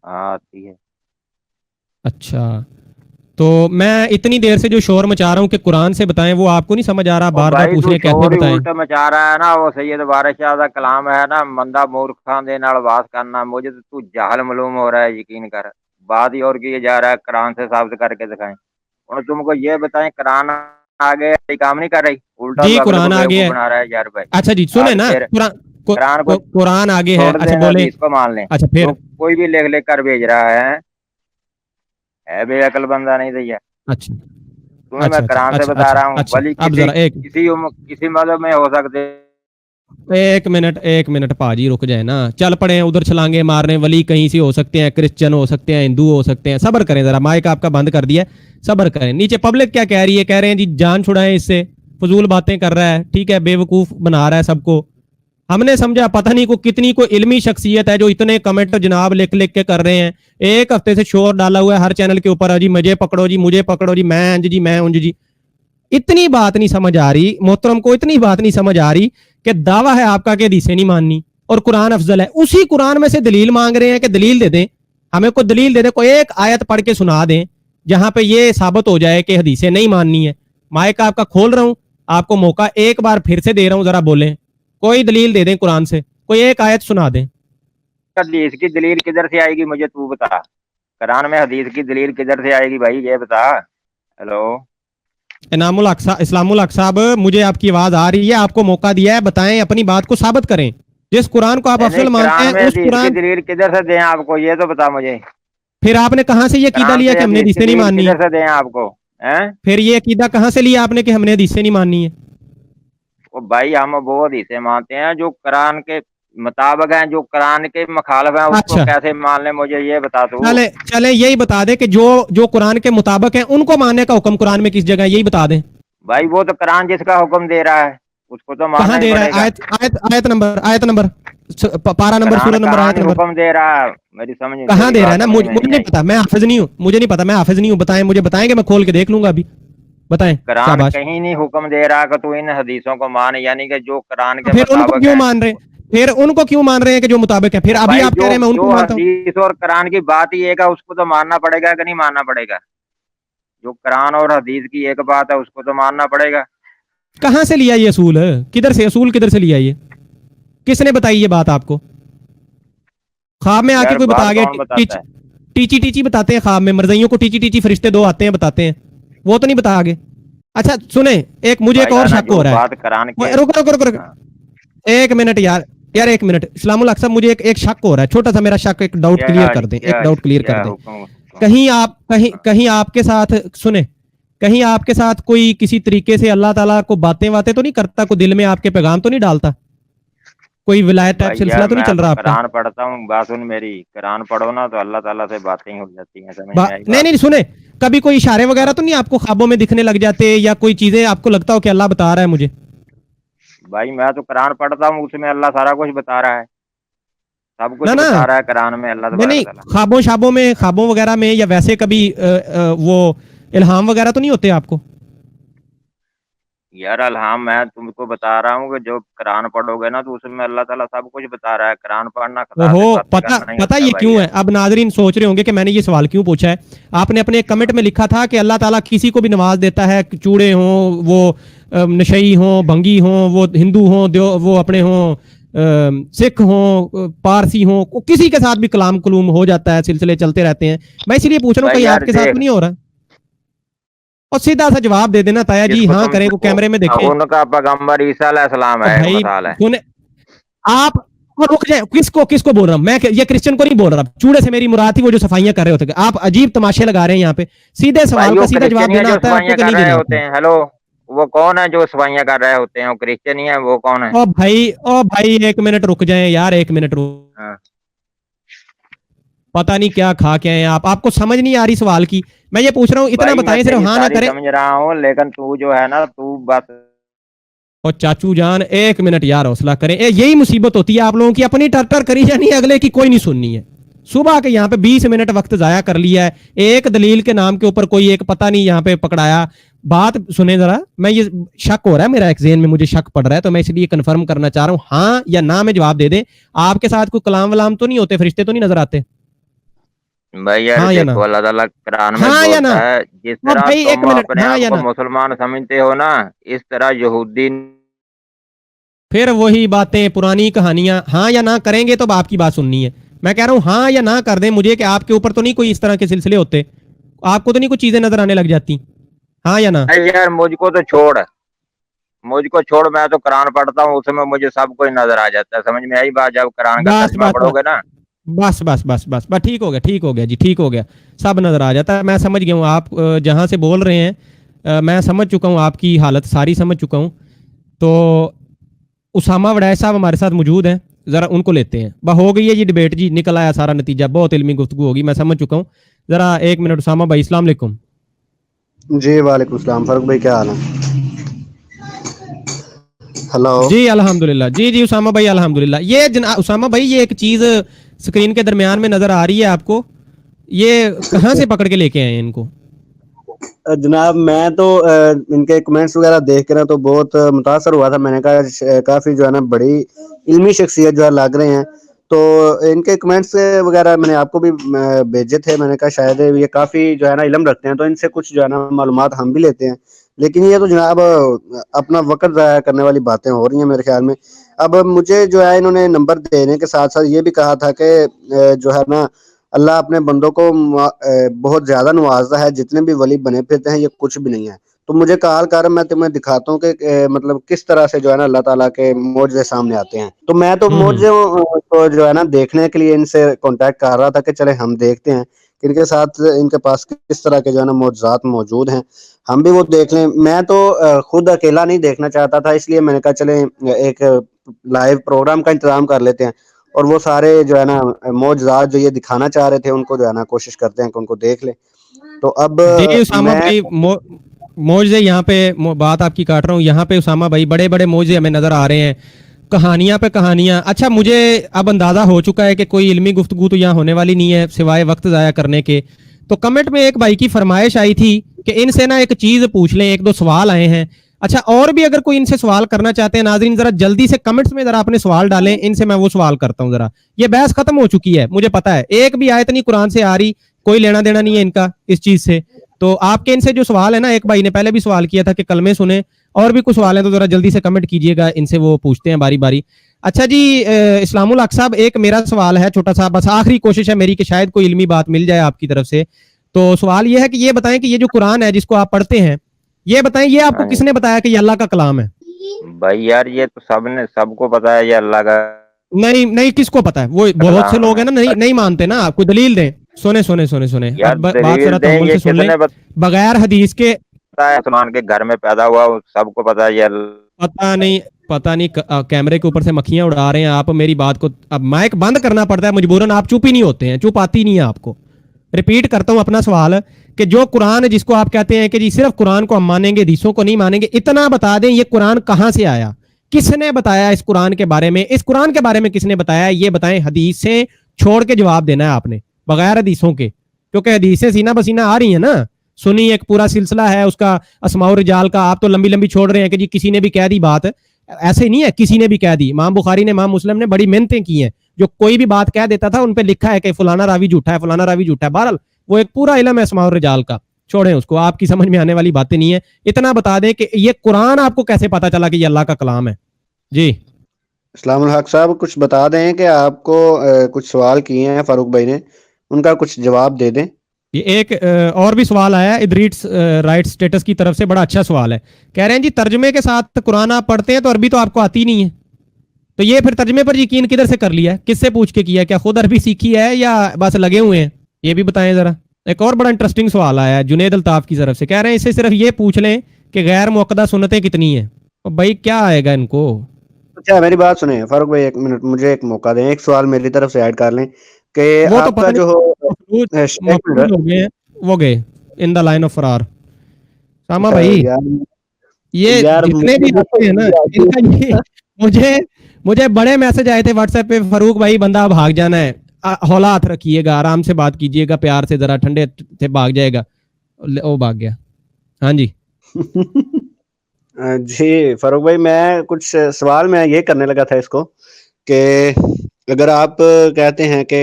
हाँ आती है। अच्छा, तो मैं इतनी देर से जो शोर मचा रहा हूँ कि कुरान से बताएं, वो आपको नहीं समझ आ रहा? और बार बार भाई पूछ तू रहे हैं कैसे शोर ही बताएं। उल्टा मचा रहा है ना, वो सैयद वारिस शाह का कलाम है ना, मंदा मूर्खां दे नाल वास करना। मुझे तो तू जाहल मालूम हो रहा है, यकीन कर। बात ही और किए जा रहा है, कुरान से साबित करके दिखाएं। और तुमको ये बताएं कुरान आगे ये काम नहीं कर रही, उल्टा जी तू अगले को कुरान आगे बेवकूफ है। बना रहा है यार भाई। अच्छा जी सुने अब ना, फिर कुरान कुरान को कुरान आगे है, छोड़ अच्छा देना, बोले। हदीस को मान लें। अच्छा जो फिर, कोई भी लिख लिख कर भेज रहा है बेअकल बंदा नहीं भैया। अच्छा तुम्हें मैं अच्छा अच्छा कुरान से अच्छा बता अच्छा रहा हूँ, अच्छा, भली अब किसी जरा किसी किसी मजहब में हो सकते। एक मिनट पाजी, रुक जाए ना। चल पड़े हैं उधर छलांगे मारने, वली कहीं से हो सकते हैं, क्रिश्चियन हो सकते हैं, हिंदू हो सकते हैं। सबर करें जरा, माइक आपका बंद कर दिया है, सबर करें। नीचे पब्लिक क्या कह रही है? कह रहे हैं जी जान छुड़ाएं इससे, फजूल बातें कर रहा है, ठीक है, बेवकूफ बना रहा है सबको। हमने समझा पता नहीं को कितनी को इल्मी शख्सियत है जो इतने कमेंट जनाब लिख लिख के कर रहे हैं। एक हफ्ते से शोर डाला हुआ है हर चैनल के ऊपर, जी मुझे पकड़ो जी, मुझे पकड़ो जी, मैं अंज जी, मैं उंज जी। इतनी बात नहीं समझ आ रही मोहतरम को, इतनी बात नहीं समझ आ रही कि दावा है आपका कि हदीसें नहीं माननी और कुरान अफजल है। उसी कुरान में से दलील मांग रहे हैं कि दलील दे दें, हमें कोई दलील दे दे, कोई एक आयत पढ़ के सुना दें जहां पे ये साबित हो जाए कि हदीसें नहीं माननी है। माइक आपका खोल रहा हूं, आपको मौका एक बार फिर से दे रहा हूं, जरा बोलें, कोई दलील दे दें कुरान से, कोई एक आयत सुना दें। हदीस की दलील किधर से आएगी मुझे तू बता। कुरान में हदीस की दलील किधर से आएगी भाई ये बता। हेलो इस्लामुल हक साहब, मुझे आपकी आवाज आ रही है, आपको मौका दिया है, बताएं, अपनी बात को साबित करें। जिस कुरान को आप नहीं अफजल मानते कुरान में हैं उस हदीस की कुरान, दलील किधर से दें आपको ये तो बता मुझे। फिर आपने कहां से ये अकीदा कुरान लिया से कि हमने हदीस की हदीसें नहीं दलील माननी है? किधर से दें आपको हैं। फिर ये अकीदा कहां से लिया आपने कि हमने हदीसें नहीं माननी है? वो भाई हम वो हदीसें मानते हैं जो कुरान के मुताबिक हैं, जो कुरान के मुखालिफ हैं उसको अच्छा, कैसे मान ले मुझे ये बता तू। चले चले यही बता दे कि जो जो कुरान के मुताबिक है उनको मानने का हुक्म कुरान में किस जगह है, यही बता दें। भाई वो तो कुरान जिसका हुक्म दे रहा है उसको तो मानना कहां ही दे रहा है? पड़ेगा। आयत नंबर, पारा नंबर, कुरान सूरत नंबर, कहाँ आयत नहीं नंबर हुक्म दे रहा है। मेरी समझ कहां तेरी दे रहा है बात ना? समझ में मुझे नहीं नहीं आई। पता, मैं हाफिज नहीं हूं, मुझे नहीं पता, मैं हाफिज नहीं हूं, बताएं, मुझे बताएंगे, मैं खोल के देख लूंगा अभी, बताएं। कुरान शाबाश। कहीं नहीं हुक्म दे रहा कि तू इन हदीसों को मान, यानी कि जो कुरान तो के फिर उनको मुताबिक क्यों है। मान रहे, फिर उनको क्यों मान रहे हैं कि जो मुताबिक है? फिर अभी भाई आप कह जो रहे हैं मैं उनको जो मानता हूं। हदीस और कुरान की बात ही एक है उसको तो मानना पड़ेगा कि नहीं मानना पड़ेगा। जो कुरान और हदीस की एक बात है उसको तो मानना पड़ेगा। कहां से लिया ये असूल है? किधर से असूल, किधर से लिया ये? किसने बताई ये बात आपको? ख्वाब में आके यार कोई बात बता गया? कौन बताता है। टीची टीची बताते हैं ख्वाब में, मरज़इयों को टीची टीची फरिश्ते दो आते हैं बताते हैं, वो तो नहीं बता आगे। अच्छा सुने, एक मुझे एक भाई और ना शक जो हो रहा बात कुरान के। है, रुक रुक रुक रुक, हाँ, एक मिनट यार, यार एक मिनट, इस्लामुल हक साहब, मुझे एक शक हो रहा है, छोटा सा मेरा शक, एक डाउट क्लियर क्या कर दें, एक क्या डाउट क्लियर कर क्या दें। हुक्म हुक्म। कहीं आप कहीं हाँ। कहीं आपके साथ, सुने, कहीं आपके साथ कोई किसी तरीके से अल्लाह ताला को बातें बातें तो नहीं करता, कोई दिल में आपके पैगाम तो नहीं डालता, कोई विलायत टाइप भाई यार सिलसिला तो नहीं मैं चल तो रहा आपका? कुरान पढ़ता हूँ, बात सुन मेरी। कुरान पढ़ो ना तो अल्लाह ताला से बातें ही हो जाती हैं, समझ में आई नहीं बात। नहीं सुने, कभी कोई इशारे वगैरह हाँ। तो नहीं आपको ख्वाबों में दिखने लग जाते, या कोई चीजें आपको लगता हो कि अल्लाह बता रहा है मुझे? भाई मैं तो कुरान पढ़ता हूँ उसमें अल्लाह सारा कुछ बता रहा है। सब ना कुछ ना, बता रहा है कुरान में अल्लाह नहीं तबारक नहीं, ताला। ख्वाबों शाबों में, ख्वाबों वगैरह में, या वैसे कभी वो इल्हाम वगैरह तो नहीं होते आपको? यार अल्हाम मैं तुमको बता रहा हूँ कि जो कुरान पढ़ोगे ना तो उसमें अल्लाह ताला सब कुछ बता रहा है। कुरान पढ़ना खुदा ओहो, से बातें पता करना ही पता होता है ये भाई क्यों है? यार। अब नाजरीन सोच रहे होंगे कि मैंने ये सवाल क्यों पूछा है। आपने अपने एक कमेंट में लिखा था कि अल्लाह ताला किसी को भी नवाज देता है, चूड़े हों, वो नशई हों, भंगी हों, वो हिंदू हों, वो अपने हों, सिख हों, पारसी हों, किसी के साथ भी कलाम कलूम हो जाता है, सिलसिले चलते रहते हैं। मैं इसलिए पूछ रहा हूँ भाई कहीं यार आपके साथ तो देख नहीं हो रहा? और सीधा सा जवाब दे देना ताया जी, जिसको हाँ तुम करें, को कैमरे में देखें। उनका पैगम्बर ईसा अलैहिस्सलाम और है, एक भाई मिसाल है। सुने आप, और रुक जाए, किसको किसको बोल रहा हूं मैं, ये क्रिश्चियन को नहीं बोल रहा, चूड़े से मेरी मुराद थी वो जो सफाइयां कर रहे होते। आप अजीब तमाशे लगा रहे हैं यहाँ पे, सीधे भाई सवाल वो का सीधा जवाब क्रिश्चियन है देना जो आता है आपको सफाइयाँ कि कर नहीं रहे देना होते आता? हैं। हेलो वो कौन है जो सफाइयाँ कर रहे होते हैं? वो क्रिश्चियन ही है, वो कौन है? ओ भाई एक मिनट रुक जाए यार, एक मिनट रुक, हाँ। पता नहीं क्या खा के आए हैं आप, आपको समझ नहीं आ रही सवाल की। मैं ये पूछ रहा हूँ, इतना भाई मैं बताएं, सिर्फ तेरी हाँ ना सारी करें। समझ रहा हूँ लेकिन तू जो है ना तू बस। और चाचू जान एक मिनट यार हौसला करें, यही मुसीबत होती है आप लोगों की, अपनी टर टर करी जानी है, अगले की कोई नहीं सुननी है। सुबह के यहाँ पे 20 मिनट वक्त जाया कर लिया है, एक दलील के नाम के ऊपर कोई एक पता नहीं यहाँ पे पकड़ाया। बात सुने जरा, मैं ये शक हो रहा है मेरा, एक ज़हन में मुझे शक पड़ रहा है, तो मैं इसलिए कंफर्म करना चाह रहा हूँ, हाँ या ना में जवाब दे दें। आपके साथ कोई कलाम वलाम तो नहीं होते, फरिश्ते तो नहीं नजर आते? भाई यार हाँ या ना? देखो अल्लाह ताला कुरान में हाँ या ना? बोलता है जिस और तरह भाई एक तुम मिनट, अपने हाँ आप या को ना? मुसलमान समझते हो ना इस तरह यहूदी। फिर वही बातें, पुरानी कहानियां, हाँ या ना करेंगे तो आपकी बात सुननी है। मैं कह रहा हूँ हाँ या ना कर दें मुझे, कि आपके ऊपर तो नहीं कोई इस तरह के सिलसिले होते, आपको तो नहीं कुछ चीजें नजर आने लग जाती? हाँ या ना? भाई यार मुझको छोड़ मैं तो कुरान पढ़ता हूँ उसमें मुझे सब कुछ नजर आ जाता है, समझ में आई बात। जब कुरान का बस तर्जमा बस बस पढ़ोगे ना। बस बस बस बस बस ठीक हो गया, ठीक हो गया जी, ठीक हो गया, सब नजर आ जाता है। मैं समझ गया हूँ आप जहाँ से बोल रहे हैं, मैं समझ चुका हूँ आपकी हालत सारी, समझ चुका हूँ। तो उसामा वड़ैच साहब हमारे साथ मौजूद हैं, जरा उनको लेते हैं। हो गई है जी डिबेट जी, निकल आया सारा नतीजा, बहुत इल्मी गुफ्तगू होगी, मैं समझ चुका हूँ। जरा एक मिनट उसामा भाई, अस्सलाम वालेकुम। जी वालेकुम सलाम। फर्क भाई क्या हाल है? हेलो। जी अल्हम्दुलिल्लाह, जी जी उसामा भाई अल्हम्दुलिल्लाह। ये उसामा भाई, ये एक चीज स्क्रीन के दरमियान में नजर आ रही है आपको, ये कहाँ से पकड़ के लेके आए हैं इनको? जनाब मैं तो इनके कमेंट्स वगैरह देख कर ना तो बहुत मुतासर हुआ था। मैंने कहा काफ़ी जो है ना बड़ी इल्मी शख्सियत जो है लग रहे हैं, تو ان کے کمنٹس وغیرہ میں نے آپ کو بھی بھیجے تھے. میں نے کہا شاید یہ کافی جو ہے نا علم رکھتے ہیں, تو ان سے کچھ جو ہے نا معلومات ہم بھی لیتے ہیں. لیکن یہ تو جناب اپنا وقت ضائع کرنے والی باتیں ہو رہی ہیں میرے خیال میں. اب مجھے جو ہے انہوں نے نمبر دینے کے ساتھ ساتھ یہ بھی کہا تھا کہ جو ہے نا اللہ اپنے بندوں کو بہت زیادہ نوازتا ہے, جتنے بھی ولی بنے پھرتے ہیں یہ کچھ بھی نہیں ہے. تو مجھے کال کر میں تمہیں دکھاتا ہوں کہ مطلب کس طرح سے جو ہے نا اللہ تعالیٰ کے معجزے سامنے آتے ہیں. تو میں تو معجزوں کو جو ہے نا دیکھنے کے لیے ان سے کانٹیکٹ کر رہا تھا کہ چلے ہم دیکھتے ہیں کہ ان کے ساتھ ان کے پاس کس طرح کے جو ہے نا معجزات موجود ہیں, ہم بھی وہ دیکھ لیں. میں تو خود اکیلا نہیں دیکھنا چاہتا تھا, اس لیے میں نے کہا چلیں ایک لائیو پروگرام کا انتظام کر لیتے ہیں, اور وہ سارے جو ہے نا معجزات جو یہ دکھانا چاہ رہے تھے ان کو جو ہے نا کوشش کرتے ہیں کہ ان کو دیکھ لیں. تو اب جی اسامہ میں بھائی موجزے یہاں پہ بات آپ کی کاٹ رہا ہوں, یہاں پہ اسامہ بھائی بڑے بڑے موجزے ہمیں نظر آ رہے ہیں, کہانیاں پہ کہانیاں. اچھا مجھے اب اندازہ ہو چکا ہے کہ کوئی علمی گفتگو تو یہاں ہونے والی نہیں ہے سوائے وقت ضائع کرنے کے. تو کمنٹ میں ایک بھائی کی فرمائش آئی تھی کہ ان سے نا ایک چیز پوچھ لیں, ایک دو سوال آئے ہیں. اچھا اور بھی اگر کوئی ان سے سوال کرنا چاہتے ہیں ناظرین ذرا جلدی سے کمنٹس میں ذرا اپنے سوال ڈالیں, ان سے میں وہ سوال کرتا ہوں. ذرا یہ بحث ختم ہو چکی ہے مجھے پتا ہے, ایک بھی آیت نہیں قرآن سے آ رہی, کوئی لینا دینا نہیں ہے ان کا اس چیز سے. تو آپ کے ان سے جو سوال ہے نا, ایک بھائی نے پہلے بھی سوال کیا تھا کہ کلمے سنیں, اور بھی کچھ سوال ہیں تو ذرا جلدی سے کمنٹ کیجئے گا, ان سے وہ پوچھتے ہیں باری باری. اچھا جی اسلام الحق صاحب, ایک میرا سوال ہے چھوٹا سا, بس آخری کوشش ہے میری کہ شاید کوئی علمی بات مل جائے آپ کی طرف سے. تو سوال یہ ہے کہ یہ بتائیں کہ یہ جو قرآن ہے جس کو آپ پڑھتے ہیں, یہ بتائیں یہ آپ کو کس نے بتایا کہ یہ اللہ کا کلام ہے؟ بھائی یار یہ تو سب کو پتا ہے یہ اللہ کا نہیں نہیں, کس کو پتا ہے؟ وہ بہت سے لوگ ہیں نا نہیں مانتے نا. آپ کو دلیل دیں. سنیں یار اب بات ذرا دلیل دیں, تحمل یہ سے سن کس لیں. نے بغیر حدیث کے بتایا؟ مسلمان کے گھر میں پیدا ہوا, سب کو پتا ہے یہ پتہ نہیں کیمرے کے اوپر سے مکھیاں اڑا رہے ہیں آپ میری بات کو. اب مائک بند کرنا پڑتا ہے مجبوراً, آپ چپ ہی نہیں ہوتے ہیں, چپ آتی نہیں ہے آپ کو. ریپیٹ کرتا ہوں اپنا سوال کہ جو قرآن جس کو آپ کہتے ہیں کہ جی صرف قرآن کو ہم مانیں گے حدیثوں کو نہیں مانیں گے, اتنا بتا دیں یہ قرآن کہاں سے آیا, کس نے بتایا اس قرآن کے بارے میں, اس قرآن کے بارے میں کس نے بتایا, یہ بتائیں. حدیثیں چھوڑ کے جواب دینا ہے آپ نے, بغیر حدیثوں کے, کیونکہ حدیثیں سینہ بسینہ آ رہی ہیں نا, سنی ایک پورا سلسلہ ہے اس کا اسماء الرجال کا. آپ تو لمبی لمبی چھوڑ رہے ہیں کہ جی کسی نے بھی کہہ دی بات, ایسے نہیں ہے کسی نے بھی کہہ دی. امام بخاری نے امام مسلم نے بڑی محنتیں کی ہیں, جو کوئی بھی بات کہہ دیتا تھا ان پہ لکھا ہے کہ فلانا راوی جھوٹا ہے, فلانا راوی جھوٹا ہے. بہرحال وہ ایک پورا علم ہے اسماء الرجال کا, چھوڑیں اس کو, آپ کی سمجھ میں آنے والی باتیں نہیں ہے. اتنا بتا دیں کہ یہ قرآن آپ کو کیسے پتا چلا کہ یہ اللہ کا کلام ہے. جی اسلام الحق صاحب کچھ بتا دیں کہ آپ کو کچھ سوال کیے ہیں فاروق بھائی نے, ان کا کچھ جواب دے دیں. یہ ایک اور بھی سوال آیا ادریٹس رائٹ سٹیٹس کی طرف سے, بڑا اچھا سوال ہے. کہہ رہے ہیں جی ترجمے کے ساتھ قرآن آپ پڑھتے ہیں تو عربی تو آپ کو آتی نہیں ہے, تو یہ پھر ترجمے پر یقین کدھر سے کر لیا ہے, کس سے پوچھ کے کیا, کیا خود عربی سیکھی ہے یا بس لگے ہوئے ہیں, یہ بھی بتائیں ذرا. ایک اور بڑا انٹرسٹنگ سوال آیا ہے جنید الطاف کی طرف سے, کہہ رہے ہیں اس سے صرف یہ پوچھ لیں کہ غیر موقدہ سنتیں کتنی ہیں. بھائی کیا آئے گا ان کو. اچھا میری بات سنیں فاروق بھائی, ایک منٹ مجھے ایک موقع دیں, ایک سوال میری طرف سے ایڈ کر لیں کہ وہ تو آپ کا پتہ جو نہیں ایک مفروض ہو گئے ہیں, وہ گئے ان دا لائن آف فرار. ساما اچھا بھائی یہ یار جتنے بھی آتے ہیں نا ان کا یہ مجھے بڑے میسج آئے تھے واٹس ایپ پہ, فاروق بھائی بندہ بھاگ جانا ہے, ہولا ہاتھ رکھیے گا, آرام سے بات کیجیے گا, پیار سے ذرا ٹھنڈے سے بھاگ جائے گا. وہ بھاگ گیا. ہاں جی جی فاروق بھائی, میں کچھ سوال میں یہ کرنے لگا تھا اس کو کہ اگر آپ کہتے ہیں کہ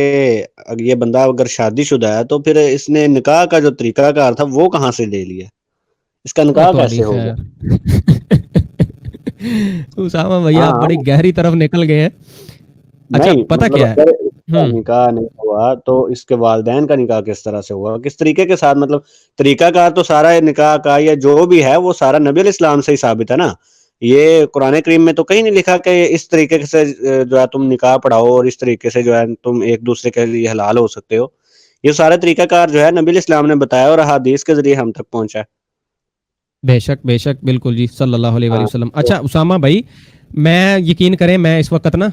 یہ بندہ اگر شادی شدہ ہے تو پھر اس نے نکاح کا جو طریقہ کار تھا وہ کہاں سے لے لیا, اس کا نکاح کیسے ہو گیا؟ اسامہ بھائی آپ ہاں بڑی گہری طرف نکل گئے ہیں. اچھا نہیں پتہ مطلب کیا ہے, اگر اس کا نکاح نہیں ہوا تو اس کے والدین کا نکاح کس طرح سے ہوا, کس طریقے کے ساتھ, مطلب طریقہ کار تو سارا نکاح کا یا جو بھی ہے وہ سارا نبی علیہ السلام سے ہی ثابت ہے نا. یہ قرآن کریم میں تو کہیں نہیں لکھا کہ اس طریقے سے جو ہے تم نکاح پڑھاؤ اور اس طریقے سے جو ہے تم ایک دوسرے کے لیے حلال ہو سکتے ہو. یہ سارا طریقہ کار جو ہے نبی علیہ السلام نے بتایا اور احادیث کے ذریعے ہم تک پہنچا ہے. بے شک بالکل جی صلی اللہ علیہ وآلہ ہاں وسلم. اچھا اسامہ بھائی, میں یقین کریں میں اس وقت نا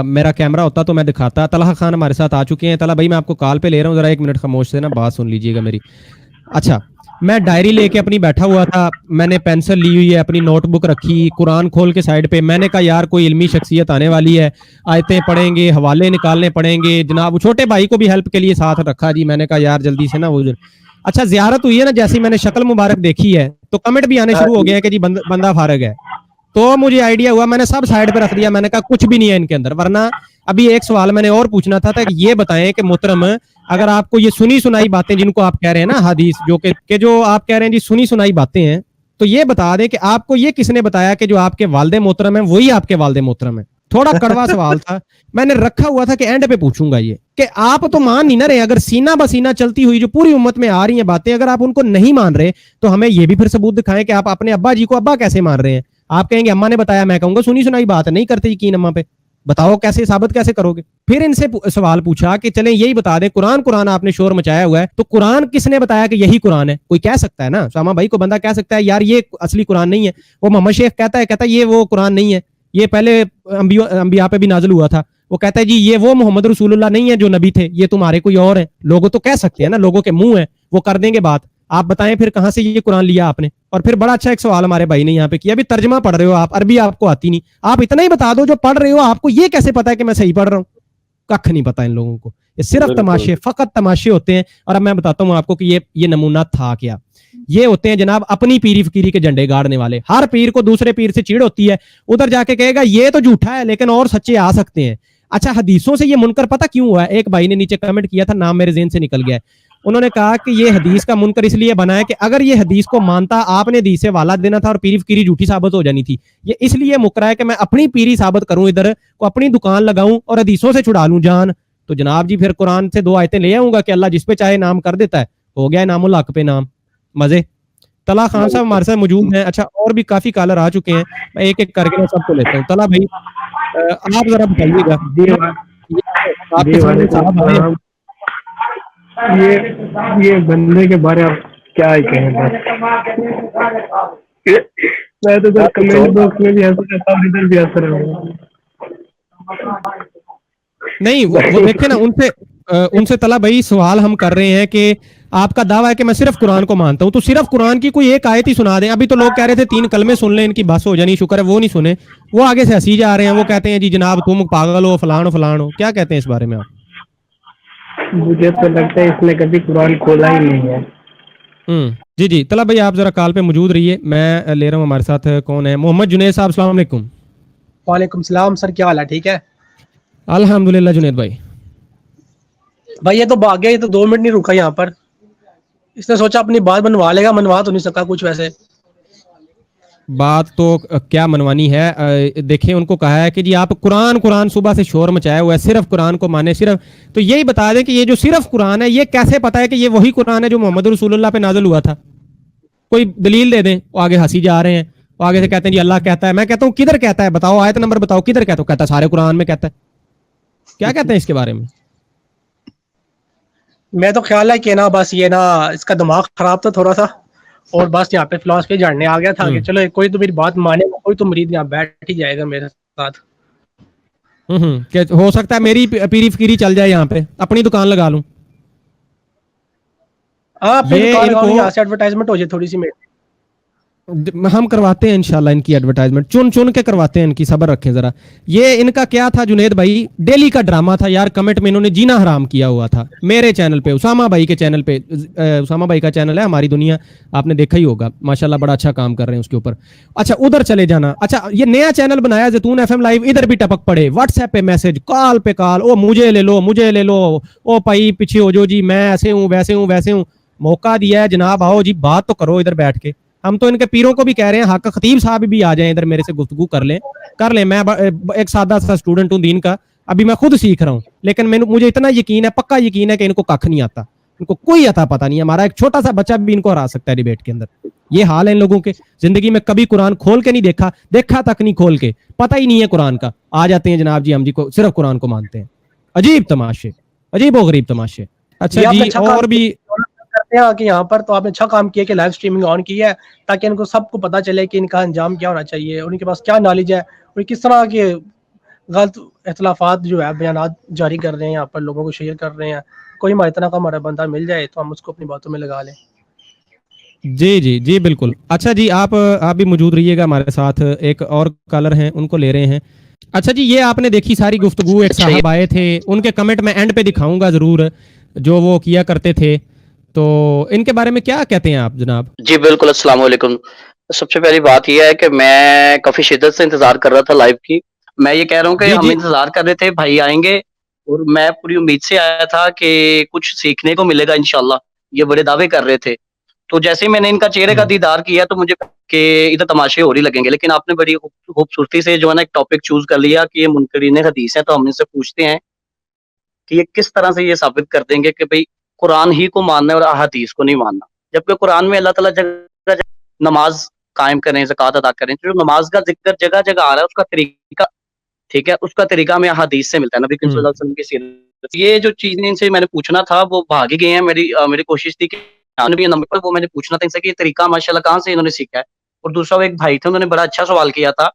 میرا کیمرہ ہوتا تو میں دکھاتا. طلحہ خان ہمارے ساتھ آ چکے ہیں. طلحہ بھائی میں آپ کو کال پہ لے رہا ہوں, ذرا ایک منٹ خاموش سے نا بات سن لیجیے گا میری. اچھا میں ڈائری لے کے اپنی بیٹھا ہوا تھا, میں نے پینسل لی ہوئی ہے, اپنی نوٹ بک رکھی, قرآن کھول کے سائڈ پہ, میں نے کہا یار کوئی علمی شخصیت آنے والی ہے, آیتیں پڑھیں گے, حوالے نکالنے پڑیں گے. جناب چھوٹے بھائی کو بھی ہیلپ کے لیے ساتھ رکھا جی, میں نے کہا یار جلدی سے نا وہ. اچھا زیارت ہوئی ہے نا, جیسی میں نے شکل مبارک دیکھی ہے تو کمنٹ بھی آنے شروع ہو گئے ہیں کہ جی بندہ فارغ ہے. تو مجھے آئیڈیا ہوا, میں نے سب سائڈ پہ رکھ دیا, میں نے کہا کچھ بھی نہیں ہے ان کے اندر, ورنہ अभी एक सवाल मैंने और पूछना था कि ये बताएं कि मोहतरम, अगर आपको ये सुनी सुनाई बातें जिनको आप कह रहे हैं ना हदीस, जो कि जो आप कह रहे हैं जी सुनी सुनाई बातें हैं, तो ये बता दें कि आपको ये किसने बताया कि जो आपके वालिद मोहतरम है वही आपके वालिद मोहतरम है? थोड़ा कड़वा सवाल था, मैंने रखा हुआ था कि एंड पे पूछूंगा ये, कि आप तो मान नहीं ना रहे। अगर सीना बसीना चलती हुई जो पूरी उम्मत में आ रही हैं बातें, अगर आप उनको नहीं मान रहे तो हमें ये भी फिर सबूत दिखाएं कि आप अपने अब्बा जी को अब्बा कैसे मान रहे हैं। आप कहेंगे अम्मा ने बताया, मैं कहूंगा सुनी सुनाई बात है, नहीं करते यकीन अम्मा पे, बताओ कैसे साबित कैसे करोगे? फिर इनसे सवाल पूछा कि चलें यही बता दें, कुरान कुरान आपने शोर मचाया हुआ है, तो कुरान किसने बताया कि यही कुरान है? कोई कह सकता है ना, सामा भाई को बंदा कह सकता है यार ये असली कुरान नहीं है। वो मोहम्मद शेख कहता है ये वो कुरान नहीं है, ये पहले अंबिया पे भी नाजिल हुआ था। वो कहता है जी ये वो मोहम्मद रसूलुल्लाह नहीं है जो नबी थे, ये तुम्हारे कोई और है। लोगों तो कह सकते हैं ना, लोगों के मुंह है, वो कर देंगे बात। आप बताएं फिर कहां से ये कुरान लिया आपने? और फिर बड़ा अच्छा एक सवाल हमारे भाई ने यहाँ पे किया, अभी तर्जमा पढ़ रहे हो आप, अरबी आपको आती नहीं, आप इतना ही बता दो जो पढ़ रहे हो आपको ये कैसे पता है कि मैं सही पढ़ रहा हूँ? कख नहीं पता इन लोगों को, ये सिर्फ तमाशे, फकत तमाशे होते हैं। और अब मैं बताता हूँ आपको कि ये नमूना था क्या। ये होते हैं जनाब अपनी पीरी फकीरी के झंडे गाड़ने वाले। हर पीर को दूसरे पीर से चिढ़ होती है, उधर जाके कहेगा ये तो झूठा है लेकिन और सच्चे आ सकते हैं। अच्छा, हदीसों से ये मुनकर पता क्यों हुआ है? एक भाई ने नीचे कमेंट किया था, नाम मेरे ज़हन से निकल गया है। उन्होंने कहा कि ये हदीस का मुनकर इसलिए बना है कि अगर ये हदीस को मानता, आपने हदीस से वाला देना था और पीरी फकीरी झूठी साबित हो जानी थी। ये इसलिए मुकरा है कि मैं अपनी पीरी साबित करूं, इधर को अपनी दुकान लगाऊं और हदीसों से छुड़ा लूं जान। तो जनाब जी फिर कुरान से 2 आयतें ले आऊंगा कि अल्लाह जिस पे चाहे नाम कर देता है, हो गया नामुल हक पे नाम। मजे। तला खान साहब हमारे साथ मौजूद हैं। अच्छा, और भी काफी कॉलर आ चुके हैं, मैं एक एक करके मैं सबको लेता हूँ। तला भाई आप जरा बताइएगा, आपके सामने साहब आए, ये बंदे के बारे में आप क्या ही कहें बस। मैं तो सर कमेंट बॉक्स में भी हंस रहा था, इधर भी हंस रहा हूँ। नहीं वो देखे ना, उनसे तला भाई सवाल हम कर रहे हैं कि आपका दावा है कि मैं सिर्फ कुरान को मानता हूं, तो सिर्फ कुरान की कोई एक आयत ही सुना दें। अभी तो लोग कह रहे थे 3 कलमे सुन लें इनकी बस हो जानी, शुक्र है वो नहीं सुने, वो आगे से हंसी जा रहे हैं। वो कहते हैं जी जनाब तुम पागल हो, फलान हो। क्या कहते हैं इस बारे में आप? मुझे तो लगता है इसने कभी कुरान खोला ही नहीं है। जी जी तला भाई, आप जरा कॉल पे मौजूद रहिए, मैं ले रहा हूँ हमारे साथ कौन है, मोहम्मद जुनैद साहब, अस्सलाम वालेकुम। वालेकुम सलाम सर, क्या हाल है? ठीक है अल्हम्दुलिल्लाह। जुनैद भाई ये तो भाग गया, ये तो 2 मिनट नहीं रुका यहाँ पर। इसने सोचा अपनी बात मनवा लेगा, मनवा तो नहीं सका कुछ। वैसे बात तो क्या मनवानी है, देखें उनको कहा है कि जी आप कुरान सुबह से शोर मचाया हुआ है, सिर्फ कुरान को माने सिर्फ। तो यही बता दें कि ये जो सिर्फ कुरान है, ये कैसे पता है कि ये वही कुरान है जो मोहम्मद रसूलुल्लाह पे नाजिल हुआ था? कोई दलील दे दें। वो आगे हंसी जा रहे हैं, वो आगे से कहते हैं जी अल्लाह कहता है। मैं कहता हूँ किधर कहता है, बताओ आयत नंबर बताओ, किधर कहता है? कहता है सारे कुरान में कहता है। क्या कहते हैं इसके बारे में? मैं तो ख्याल है कि ना बस ये ना इसका दिमाग खराब था थोड़ा सा, और बस यहाँ पे फिलॉसफी झाड़ने आ गया था कि चलो कोई तो मेरी बात मानेगा, कोई तो मरीद यहाँ बैठ ही जाएगा मेरे साथ। हो सकता है मेरी पीरी फकीरी चल जाए, यहाँ पे अपनी दुकान लगा लूं। यहाँ से एडवर्टाइजमेंट हो जाए थोड़ी सी। हम करवाते हैं इंशाल्लाह इनकी एडवर्टाइजमेंट, चुन के करवाते हैं इनकी, सब्र रखें जरा। ये इनका क्या था जुनैद भाई, डेली का ड्रामा था यार। कमेंट में इन्होंने जीना हराम किया हुआ था मेरे चैनल पे, उसामा भाई के चैनल पे। उसामा भाई का चैनल है हमारी दुनिया, आपने देखा ही होगा, माशाल्लाह बड़ा अच्छा काम कर रहे हैं उसके ऊपर। अच्छा उधर चले जाना। अच्छा ये नया चैनल बनाया ज़ैतून FM लाइव, इधर भी टपक पड़े, व्हाट्सएप पे मैसेज, कॉल पे कॉल, ओ मुझे ले लो, ओ भाई पीछे हो जो जी, मैं ऐसे हूँ वैसे हूँ। मौका दिया है जनाब, आओ जी बात तो करो इधर बैठ के। हम तो इनके पीरों को भी कह रहे हैं, हक खतीब साहब भी आ जाएं इधर, मेरे से गुफ्तगू कर लें। मैं एक सादा सा स्टूडेंट हूँ दीन का, अभी मैं खुद सीख रहा हूँ, लेकिन मुझे इतना यकीन है, पक्का यकीन है कि इनको कख नहीं आता, इनको कोई अता पता नहीं है। हमारा एक छोटा सा बच्चा भी इनको हरा सकता है डिबेट के अंदर। ये हाल है इन लोगों के, जिंदगी में कभी कुरान खोल के नहीं देखा तक नहीं खोल के, पता ही नहीं है कुरान का। आ जाते हैं जनाब जी हम जी को सिर्फ कुरान को मानते हैं। अजीब तमाशे, अजीब व गरीब तमाशे। अच्छा जी, और भी करते हैं कि यहाँ पर तो आपने अच्छा काम किया कि लाइव स्ट्रीमिंग ऑन की है, ताकि इनको सबको पता चले कि इनका अंजाम क्या होना चाहिए, उनके पास क्या नॉलेज है, और किस तरह के गलत इख्तलाफात जो है बयानात जारी कर रहे हैं, यहाँ पर लोगों को शेयर कर रहे हैं। कोई हमारे इतना का हमारा बंदा मिल जाए तो हम उसको अपनी बातों में लगा लें। जी बिल्कुल। अच्छा जी, आप भी मौजूद रहिएगा हमारे साथ। एक और कॉलर हैं, उनको ले रहे हैं। अच्छा जी, ये आपने देखी सारी गुफ्तगू, एक साहब आए थे, उनके कमेंट में एंड पे दिखाऊंगा जरूर जो वो किया करते थे, तो इनके बारे में क्या कहते हैं आप जनाब? जी बिल्कुल, अस्सलाम वालेकुम। सबसे पहली बात यह है कि मैं काफी शिद्दत से इंतजार कर रहा था लाइव की, میں یہ کہہ رہا ہوں کہ جی ہم جی انتظار کر رہے تھے بھائی آئیں گے، اور میں پوری امید سے آیا تھا کہ کچھ سیکھنے کو ملے گا انشاءاللہ. یہ بڑے دعوے کر رہے تھے، تو جیسے ہی میں نے ان کا چہرے کا دیدار کیا تو مجھے کہ ادھر تماشے ہو رہی لگیں گے، لیکن آپ نے بڑی خوبصورتی سے جو ہے نا ایک ٹاپک چوز کر لیا کہ یہ منکرین حدیث ہے. تو ہم ان سے پوچھتے ہیں کہ یہ کس طرح سے یہ ثابت کر دیں گے کہ بھئی قرآن ہی کو ماننا ہے اور احادیث کو نہیں ماننا، جبکہ قرآن میں اللہ تعالیٰ جگہ جگہ نماز قائم کریں، زکوٰۃ ادا کریں. جو نماز کا ذکر جگہ جگہ آ رہا ہے اس کا طریقہ ٹھیک ہے، اس کا طریقہ ہمیں حدیث سے ملتا ہے، نبی کریم صلی اللہ علیہ وسلم کی سیرت. یہ جو چیزیں ان سے میں نے پوچھنا تھا وہ بھاگ ہی گئے ہیں. میری کوشش تھی کہ نمبر پر وہ میں نے پوچھنا تھا ان سے کہ یہ طریقہ ماشاءاللہ کہاں سے انہوں نے سیکھا ہے. اور دوسرا وہ ایک بھائی تھے، انہوں نے بڑا اچھا سوال کیا تھا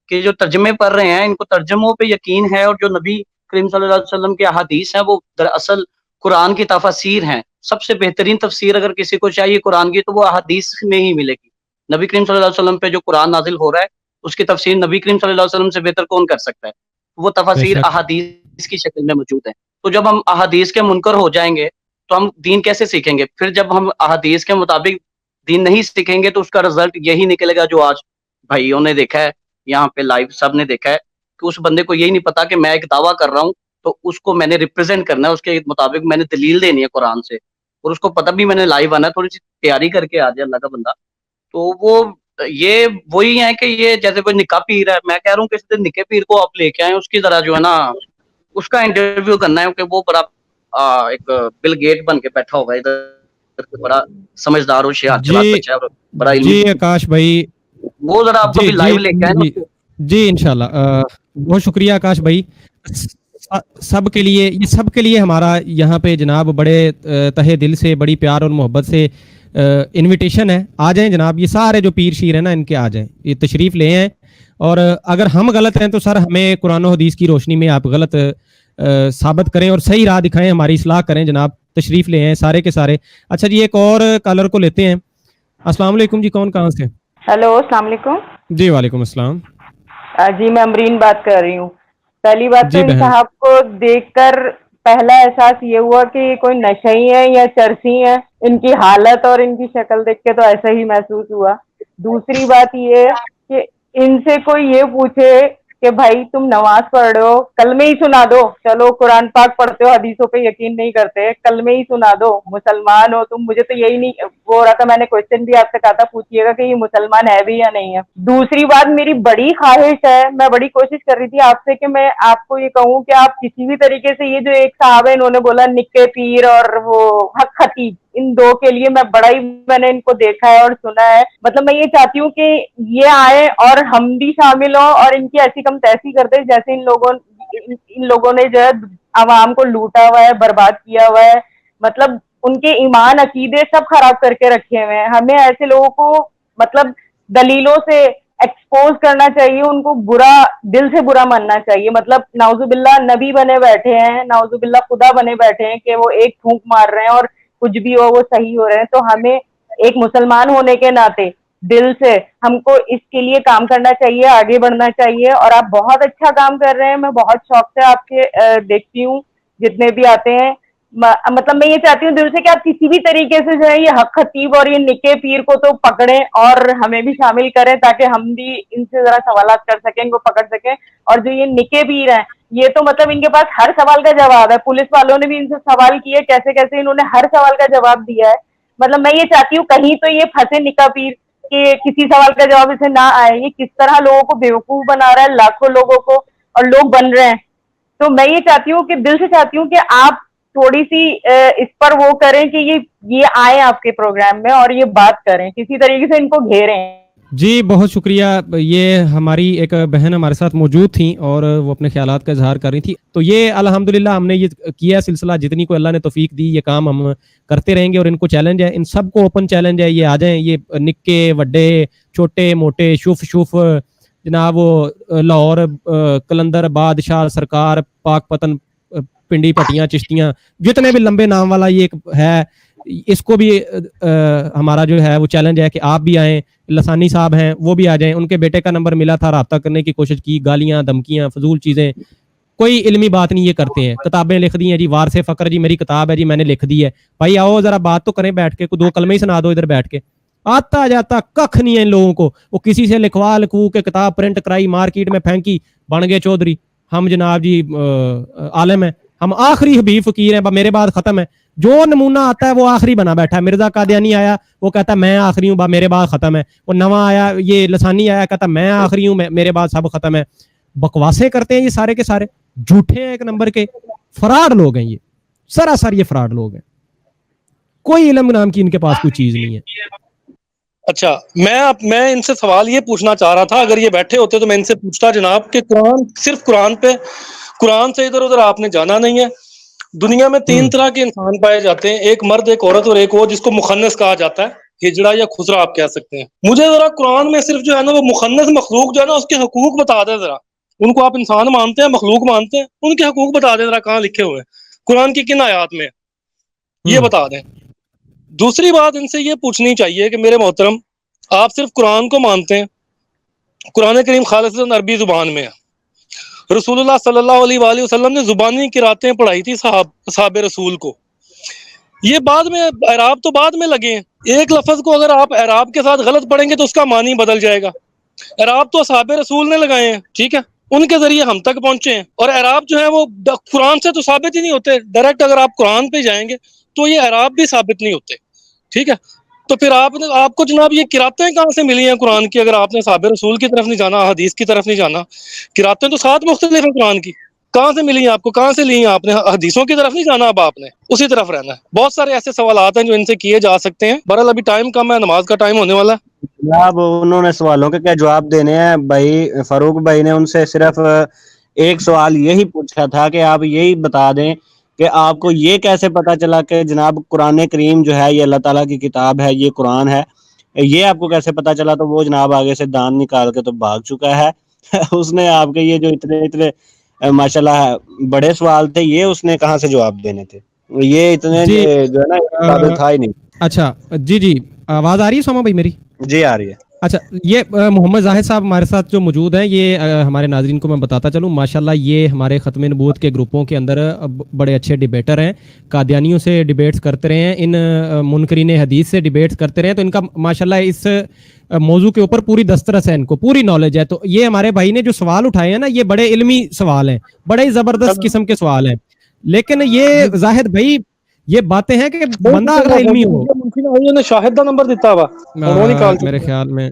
کہ جو ترجمے پڑھ رہے ہیں ان کو ترجموں پہ یقین ہے، اور جو نبی کریم صلی اللہ علیہ وسلم کے احادیث ہیں وہ دراصل قرآن کی تفاسیر ہیں. سب سے بہترین تفسیر اگر کسی کو چاہیے قرآن کی تو وہ احادیث میں ہی ملے گی. نبی کریم صلی اللہ علیہ وسلم پہ جو قرآن نازل ہو رہا ہے اس کی تفسیر نبی کریم صلی اللہ علیہ وسلم سے بہتر کون کر سکتا ہے؟ وہ بے تفاسیر شک احادیث کی شکل میں موجود ہیں. تو جب ہم احادیث کے منکر ہو جائیں گے تو ہم دین کیسے سیکھیں گے؟ پھر جب ہم احادیث کے مطابق دین نہیں سیکھیں گے تو اس کا رزلٹ یہی نکلے گا جو آج بھائیوں نے دیکھا ہے، یہاں پہ لائیو سب نے دیکھا ہے کہ اس بندے کو یہی نہیں پتا کہ میں ایک دعویٰ کر رہا ہوں تو اس کو میں نے ریپرزینٹ کرنا ہے، اس کے مطابق میں نے دلیل دینی ہے قرآن سے، اور اس کو پتہ بھی میں نے لائیو آنا ہے، تھوڑی سی تیاری کر کے آ جائے اللہ کا بندہ. تو وہ یہ وہی ہے کہ یہ جیسے کوئی نکاح پیر ہے، میں کہہ رہا ہوں کہ اس دن نکاح پیر کو آپ لے کے آئیں، اس کی ذرا جو ہے نا اس کا انٹرویو کرنا ہے کہ وہ بڑا ایک بل گیٹ بن کے بیٹھا ہوگا ادھر، بڑا سمجھدار اور ہوشیار چلاک جی بچہ ہے اور بڑا علمی، جی آکاش بھائی. وہ ذرا آپ جی کبھی جی لائیو لے کے آئے نا جی اس کو. جی انشاءاللہ. بہت شکریہ آکاش بھائی. سب کے لیے یہ سب کے لیے ہمارا یہاں پہ جناب بڑے تہہ دل سے بڑی پیار اور محبت سے انویٹیشن ہے. آ جائیں جناب، یہ سارے جو پیر شیر ہیں نا ان کے آ جائیں، یہ تشریف لے آئیں. اور اگر ہم غلط ہیں تو سر ہمیں قرآن و حدیث کی روشنی میں آپ غلط ثابت کریں اور صحیح راہ دکھائیں، ہماری اصلاح کریں. جناب تشریف لے آئیں سارے کے سارے. اچھا جی ایک اور کالر کو لیتے ہیں. السلام علیکم جی، کون کہاں سے؟ ہیلو السلام علیکم. جی وعلیکم السلام. جی میں امرین بات کر رہی ہوں. پہلی بات تو جی ان بہن. صاحب کو دیکھ کر پہلا احساس یہ ہوا کہ یہ کوئی نشئی ہے یا چرسی ہے. ان کی حالت اور ان کی شکل دیکھ کے تو ایسا ہی محسوس ہوا. دوسری بات یہ کہ ان سے کوئی یہ پوچھے کہ بھائی تم نماز پڑھ رہے ہو، کلمے ہی سنا دو. چلو قرآن پاک پڑھتے ہو، حدیثوں پہ یقین نہیں کرتے، کلمے ہی سنا دو. مسلمان ہو تم. مجھے تو یہی نہیں وہ ہو رہا تھا، میں نے کوشچن بھی آپ سے کہا تھا پوچھیے گا کہ یہ مسلمان ہے بھی یا نہیں ہے. دوسری بات میری بڑی خواہش ہے، میں بڑی کوشش کر رہی تھی آپ سے کہ میں آپ کو یہ کہوں کہ آپ کسی بھی طریقے سے یہ جو ایک صاحب ہے انہوں نے بولا نکے پیر اور وہ حق خطیب، ان دو کے لیے میں نے ان کو دیکھا ہے اور سنا ہے. مطلب میں یہ چاہتی ہوں کہ یہ آئے اور ہم بھی شامل ہوں اور ان کی ایسی کم تیسی کر دیں جیسے ان لوگوں نے جو ہے عوام کو لوٹا ہوا ہے، برباد کیا ہوا ہے. مطلب ان کے ایمان عقیدے سب خراب کر کے رکھے ہوئے ہیں. ہمیں ایسے لوگوں کو مطلب دلیلوں سے ایکسپوز کرنا چاہیے، ان کو برا دل سے برا ماننا چاہیے. مطلب نعوذ باللہ نبی بنے بیٹھے ہیں، نعوذ باللہ خدا بنے بیٹھے ہیں کہ وہ ایک پھونک مار رہے ہیں اور کچھ بھی ہو وہ صحیح ہو رہے ہیں. تو ہمیں ایک مسلمان ہونے کے ناطے دل سے ہم کو اس کے لیے کام کرنا چاہیے، آگے بڑھنا چاہیے. اور آپ بہت اچھا کام کر رہے ہیں، میں بہت شوق سے آپ کے دیکھتی ہوں جتنے بھی آتے ہیں. مطلب میں یہ چاہتی ہوں دل سے کہ آپ کسی بھی طریقے سے جو ہے یہ حق خطیب اور یہ نکے پیر کو تو پکڑیں اور ہمیں بھی شامل کریں تاکہ ہم بھی ان سے ذرا سوالات کر سکیں، ان کو پکڑ سکیں. اور جو یہ نکے پیر ہیں یہ تو مطلب ان کے پاس ہر سوال کا جواب ہے. پولیس والوں نے بھی ان سے سوال کیے، کیسے کیسے انہوں نے ہر سوال کا جواب دیا ہے. مطلب میں یہ چاہتی ہوں کہیں تو یہ پھنسے نکاح پیر کہ کسی سوال کا جواب اسے نہ آئے. یہ کس طرح لوگوں کو بیوقوف بنا رہا ہے، لاکھوں لوگوں کو، اور لوگ بن رہے ہیں. تو میں یہ چاہتی ہوں کہ دل سے چاہتی ہوں کہ آپ تھوڑی سی اس پر وہ کریں کہ یہ آئیں آپ کے پروگرام میں اور یہ بات کریں، کسی طریقے سے ان کو گھیریں. جی بہت شکریہ. یہ ہماری ایک بہن ہمارے ساتھ موجود تھیں اور وہ اپنے خیالات کا اظہار کر رہی تھی. تو یہ الحمدللہ ہم نے یہ کیا سلسلہ، جتنی کو اللہ نے توفیق دی یہ کام ہم کرتے رہیں گے. اور ان کو چیلنج ہے، ان سب کو اوپن چیلنج ہے، یہ آ جائیں. یہ نکے وڈے چھوٹے موٹے شف جناب لاہور کلندر بادشاہ سرکار پاک پتن پنڈی پٹیاں چشتیاں جتنے بھی لمبے نام والا یہ ایک ہے، اس کو بھی ہمارا جو ہے وہ چیلنج ہے کہ آپ بھی آئیں. لسانی صاحب ہیں وہ بھی آ جائیں. ان کے بیٹے کا نمبر ملا تھا، رابطہ کرنے کی کوشش کی، گالیاں دھمکیاں فضول چیزیں، کوئی علمی بات نہیں یہ کرتے ہیں. کتابیں لکھ دی ہیں جی، وار سے فقر جی میری کتاب ہے جی میں نے لکھ دی ہے. بھائی آؤ ذرا بات تو کریں بیٹھ کے، کوئی دو کلمے ہی سنا دو ادھر بیٹھ کے. आता जाता कख नहीं है इन लोगों को। वो किसी से लिखवा लिखू के किताब प्रिंट कराई, मार्केट में फेंकी, बन गए चौधरी। हम जनाब जी आलम है, हम आखिरी हबीब फकीर हैं, मेरे बाद खत्म है। जो नमूना आता है वो आखिरी बना बैठा है। मिर्जा कादियानी आया, वो कहता मैं आखिरी हूँ, मेरे बाद खत्म है। वो नवा आया, ये लसानी आया, कहता मैं आखिरी हूँ, मेरे बाद सब खत्म है। बकवासें करते हैं ये सारे के सारे, झूठे हैं एक नंबर के, फ्रॉड लोग हैं ये, सरासर ये फ्रॉड लोग हैं। कोई इल्म नाम की इनके पास कोई चीज नहीं है। अच्छा, मैं इनसे सवाल ये पूछना चाह रहा था, अगर ये बैठे होते तो मैं इनसे पूछता जनाब कि कुरान, सिर्फ कुरान से इधर उधर आपने जाना नहीं है। दुनिया में 3 तरह के इंसान पाए जाते हैं, एक मर्द, एक औरत और एक वो जिसको मुखन्नस कहा जाता है, हिजड़ा या खुसरा आप कह सकते हैं। मुझे जरा कुरान में सिर्फ जो है ना वो मुखन्नस मखलूक जो है ना उसके हकूक बता दे जरा। उनको आप इंसान मानते हैं, मखलूक मानते हैं, उनके हकूक बता दें जरा, कहाँ लिखे हुए हैं कुरान की किन आयात में, ये बता दें। दूसरी बात इनसे ये पूछनी चाहिए कि मेरे मोहतरम, आप सिर्फ कुरान को मानते हैं, कुरान करीम खालिसन अरबी जुबान में है। रसूलुल्लाह सल्लल्लाहु अलैहि वसल्लम ने जुबानी किरातें पढ़ाई थी साहब रसूल को। ये बाद में एराब तो बाद में लगे हैं। एक लफ्ज को अगर आप एराब के साथ गलत पढ़ेंगे तो उसका मानी बदल जाएगा। एराब तो साहब रसूल ने लगाए हैं, ठीक है, उनके जरिए हम तक पहुंचे हैं। और एराब जो है वो कुरान से तो साबित ही नहीं होते। डायरेक्ट अगर आप कुरान पे जाएंगे तो ये एराब भी साबित नहीं होते, ठीक है। तो फिर आपको जनाब ये किरातें कहाँ से मिली हैं कुरान की, अगर आपने साहब रसूल की तरफ नहीं जाना, हदीस की तरफ नहीं जाना। किरातें तो 7 मुख्तलिफ हैं कुरान की, कहाँ से मिली हैं आपको, कहाँ से ली हैं आपने? हदीसों की तरफ नहीं जाना, अब आपने उसी तरफ रहना है। बहुत सारे ऐसे सवालात हैं जो इनसे किए जा सकते हैं। बहरहाल अभी टाइम कम है, नमाज का टाइम होने वाला है। जनाब उन्होंने सवालों के क्या जवाब देने हैं भाई। फारूक भाई ने उनसे सिर्फ एक सवाल यही पूछा था कि आप यही बता दें कि आपको ये कैसे पता चला कि जनाब कुरान करीम जो है ये अल्लाह ताला की किताब है, ये कुरान है, ये आपको कैसे पता चला? तो वो जनाब आगे से दान निकाल के तो भाग चुका है। उसने आपके ये जो इतने इतने माशाल्लाह बड़े सवाल थे, ये उसने कहाँ से जवाब देने थे? ये इतने जो है ना काबिल था ही नहीं। अच्छा जी, आवाज आ रही है सोमा भाई मेरी? जी आ रही है। अच्छा, ये मोहम्मद जाहिद साहब हमारे साथ जो मौजूद हैं, ये हमारे नाजरीन को मैं बताता चलूँ, माशाल्लाह ये हमारे ख़त्म नबूवत के ग्रुपों के अंदर बड़े अच्छे डिबेटर हैं। कादियानियों से डिबेट्स करते रहे हैं, इन मुनकरीन हदीस से डिबेट्स करते रहे हैं, तो इनका माशाल्लाह इस मौजू के ऊपर पूरी दस्तरस है, इनको पूरी नॉलेज है। तो ये हमारे भाई ने जो सवाल उठाए हैं ना, ये बड़े इल्मी सवाल हैं, बड़े ही ज़बरदस्त किस्म के सवाल हैं। लेकिन ये जाहिद भाई ये बातें हैं कि बंदा अगर इल्मी हो, शाहिद का नंबर दिता हुआ मेरे ख्याल में